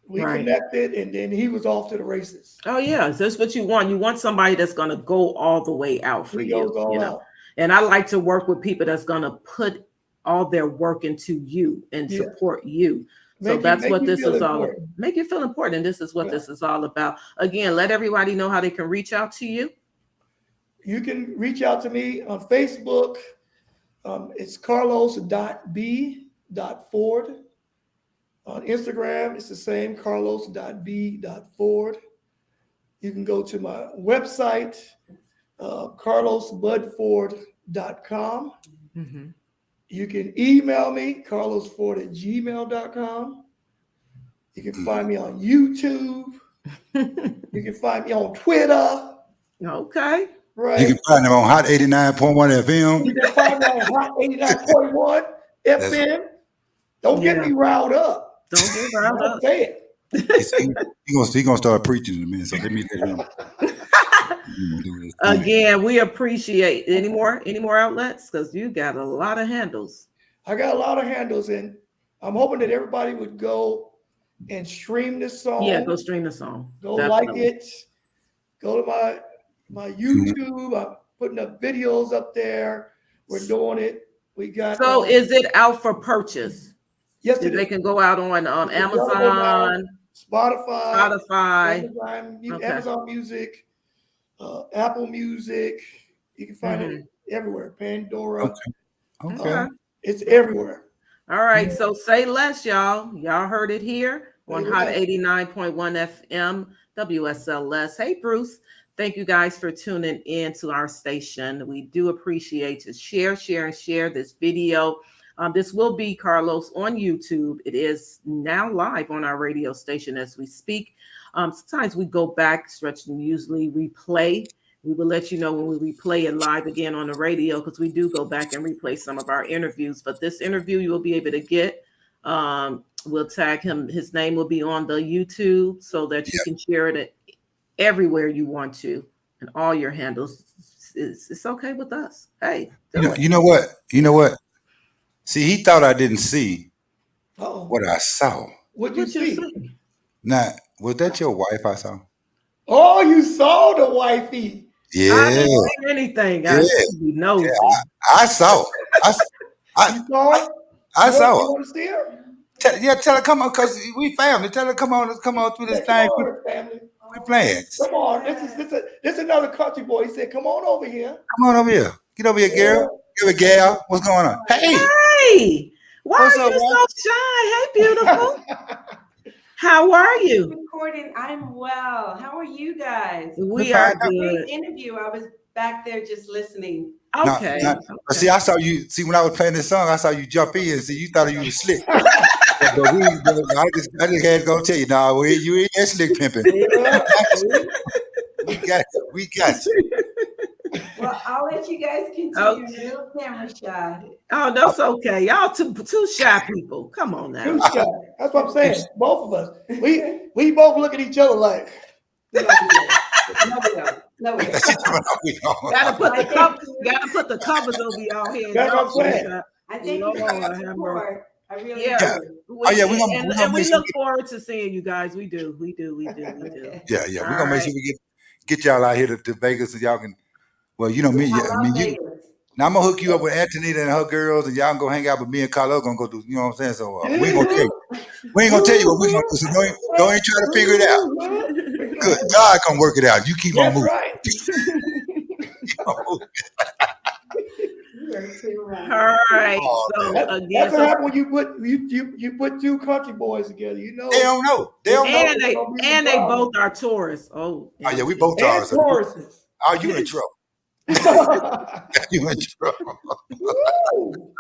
We Right. connected, and then he was off to the races. Oh yeah, that's what you want. You want somebody that's gonna go all the way out for He you. goes all out. And I like to work with people that's gonna put all their work into you and support you. So that's what this is all about. Make you feel important. And this is what this is all about. Again, let everybody know how they can reach out to you. You can reach out to me on Facebook. It's carlos.b.ford. On Instagram, it's the same, carlos.b.ford. You can go to my website, carlosbudford.com. Mm-hmm. You can email me, carlosford@gmail.com. You can find me on YouTube. You can find me on Twitter. Okay. Right. You can find them on Hot 89.1 FM. You can find me on Hot 89.1 FM. Don't get me riled up. Don't get riled up. Say it. He's gonna start preaching in a minute, so let me let him. Again, we appreciate any more outlets because you got a lot of handles. I got a lot of handles, and I'm hoping that everybody would go and stream this song. Yeah, go stream the song. Go Definitely. like it. Go to my YouTube. I'm putting up videos up there. We're doing it. We got. So is it out for purchase? Yes, they can go out on Amazon, Spotify, okay. Amazon Music, Apple Music. You can find it everywhere. Pandora. Okay. It's everywhere. All right. So say less, y'all. Y'all heard it here on Hot 89.1 FM, WSLS. Hey, Bruce. Thank you guys for tuning in to our station. We do appreciate you. Share this video. This will be, Carlos, on YouTube. It is now live on our radio station as we speak. Sometimes we go back, Stretch, and usually replay. We will let you know when we replay it live again on the radio because we do go back and replay some of our interviews. But this interview you will be able to get. We'll tag him. His name will be on the YouTube so that you can share it everywhere you want to and all your handles. It's okay with us. Hey, you know what? See, he thought I didn't see what I saw. What you see? Now, was that your wife I saw? Oh, you saw the wifey. Yeah. I didn't see anything. I saw. I saw her. You want to see her? Tell her come on, cause we family. Tell her come on through this thing. We playing. Come on, this is another country boy. He said, "Come on over here. Come on over here. Get over here, girl. Give it, gal. What's going on? Hey, why are you so shy? Hey, beautiful. How are you? Recording. I'm well. How are you guys? We are Great good. interview. I was back there just listening. Okay. But see, I saw you. See, when I was playing this song, I saw you jump in. See, you thought you was slick. But I just had to go tell you, nah, you ain't that slick pimping. We got you. Well, I'll let you guys continue. Okay. Real camera shy. Oh, that's okay. Y'all two shy people. Come on now. Too shy. That's what I'm saying. Both of us. We both look at each other like. No, we don't. Gotta put the covers over y'all head. That's what I'm saying. I think Lord, you guys have support. I really Yeah. do. Oh yeah, and we look forward to seeing you guys. We do. Okay. Yeah, we're gonna All make sure we get y'all out here to Vegas so y'all can. Well, you know me. I I love mean, Vegas. now I'm gonna hook you up with Antonita and her girls, and y'all can go hang out with me and Carlo. Gonna go do. You know what I'm saying? So we ain't gonna tell you. We ain't gonna tell you what we're gonna do. So don't even try to figure it out. Good God, come work it out. You keep on That's moving. right. Keep on moving. All right. Oh, so That's again, what happens when you put two country boys together. You know. They don't know. They don't know. and they both are Taurus. Oh yeah, we both And are. So Tauruses. oh, you in trouble. You in trouble. Woo.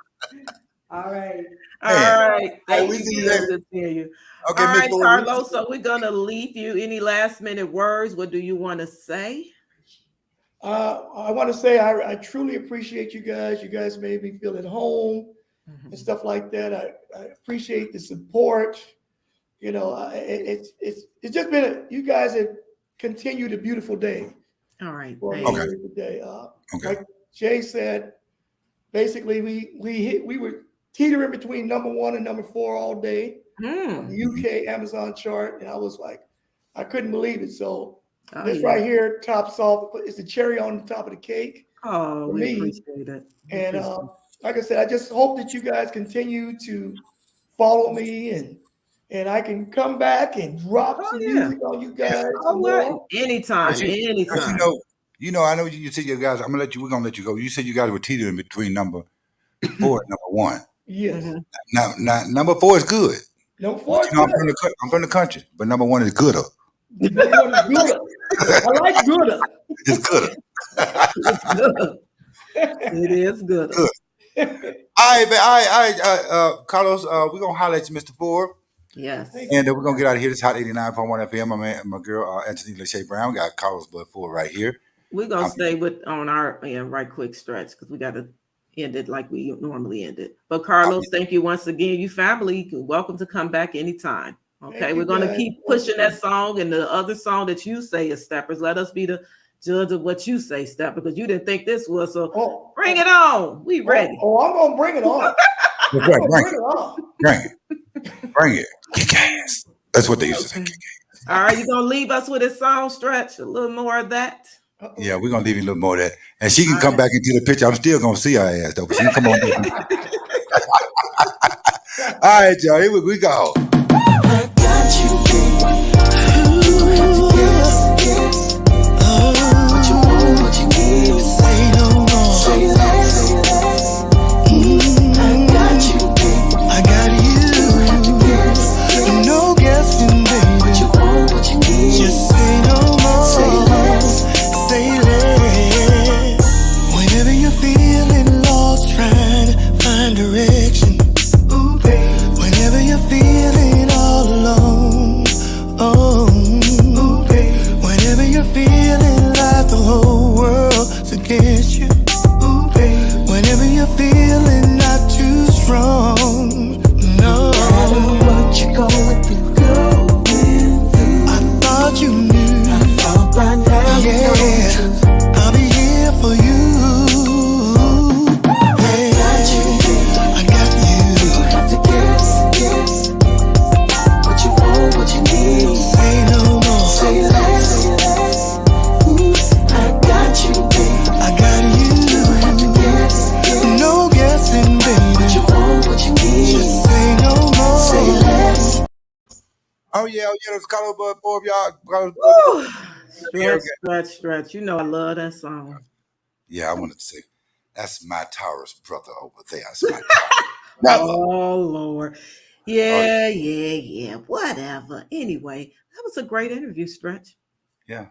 All right. All right. Hey, Thank we you. see you later. Good to hear you. Okay, All Miss right, Ford, Carlos. So we're gonna leave you. Any last minute words? What do you want to say? I want to say I truly appreciate you guys. You guys made me feel at home and stuff like that. I appreciate the support. You know, it's just been you guys have continued a beautiful day. All right. For me Okay. here today. Okay. Like Jay said, basically we were teetering between number 1 and number 4 all day. The UK Amazon chart, and I was like, I couldn't believe it. So this right here tops off. It's the cherry on the top of the cake. Oh, for we me. appreciate it. And like I said, I just hope that you guys continue to follow me and I can come back and drop some music on you guys. Anytime. You know, I know you said you guys. We're gonna let you go. You said you guys were teetering between number 4 and number 1. Yes. Now number 4 is good. Number 4 is You know, good. I'm from the country, but number 1 is gooder. Number 1 is gooder. I like gooder. It's gooder. It is good. Good. All right, Carlos. We're gonna holler at you, Mr. Ford. Yes. And we're gonna get out of here. This hot 89.1 FM. My girl, Antonita Leshae Brown. We got Carlos Bud Ford right here. We're gonna stay on our right quick stretch because we got to end it like we normally end it. But Carlos, thank you once again. You family, you're welcome to come back anytime. Okay, we're gonna keep pushing that song and the other song that you say is Steppers. Let us be the judge of what you say, Stepper, because you didn't think this was. So bring it on. We ready. I'm gonna bring it on. Bring it. Kick ass. That's what they used to say. All right, you gonna leave us with a song stretch? A little more of that. Yeah, we're gonna leave you a little more of that, and she can come back into the picture. I'm still gonna see her ass though, but she can come on. All right, y'all. Here we go. I got you, baby. You have to guess. What you want, what you need. Say no more. Say less. I got you, baby. I got you. You have to guess. No guessing, baby. What you want, what you need. Just say no more. Say less. Say less. Whenever you're feeling lost, trying to find direction. Ooh, baby. Whenever you're feeling all alone, ooh, baby. Whenever you're feeling like the whole world's against you, ooh, baby. Whenever you're feeling not too strong, no. I know what you're going through, I thought you knew. I thought by now, yeah. I'll be here for you. I got you. You have to guess. What you want, what you need. Say no more. Say less. Ooh, I got you, baby. I got you. You have to guess. No guessing, baby. What you want, what you need. Just say no more. Say less. Oh yeah, that's Carlos Bud Ford, y'all. Stretch. You know I love that song. Yeah, I wanted to say that's my Taurus brother over there. That's my Taurus brother. Oh Lord. Yeah. Whatever. Anyway, that was a great interview, Stretch. Yeah.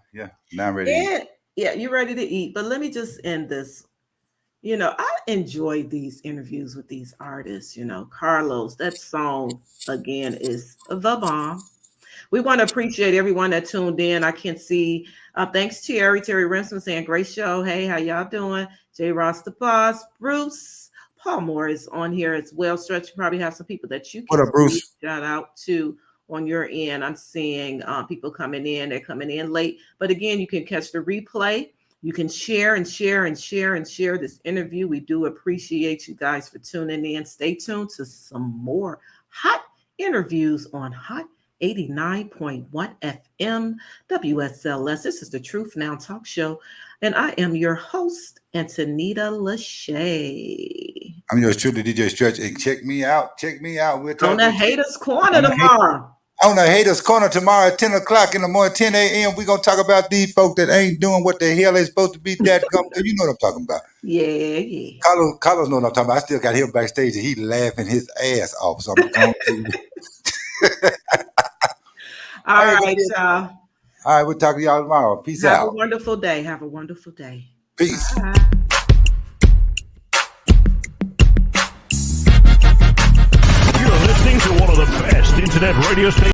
Now I'm ready to eat. And yeah, you're ready to eat. But let me just end this. I enjoy these interviews with these artists. Carlos, that song again is the bomb. We want to appreciate everyone that tuned in. I can see, thanks Terry Remsen saying, great show. Hey, how y'all doing? J. Ross the Boss, Bruce, Paul Moore is on here as well. Stretch, you probably have some people that you What can up, Bruce? shout out to on your end. I'm seeing people coming in. They're coming in late. But again, you can catch the replay. You can share this interview. We do appreciate you guys for tuning in. Stay tuned to some more hot interviews on Hot 89.1 FM WSLS. This is the Truth Now Talk Show, and I am your host, Antonita Leshae. I'm yours truly, DJ Stretch, and check me out. We'll talk On the Haters Corner tomorrow. On the Haters Corner tomorrow at 10 o'clock in the morning, 10 a.m. We're going to talk about these folks that ain't doing what the hell they supposed to be. That you know what I'm talking about. Yeah. Carlos know what I'm talking about. I still got him backstage and he laughing his ass off. So I'm going to All right, y'all. All right, we'll talk to y'all tomorrow. Peace out. Have a wonderful day. Peace. Bye. You're listening to one of the best internet radio stations.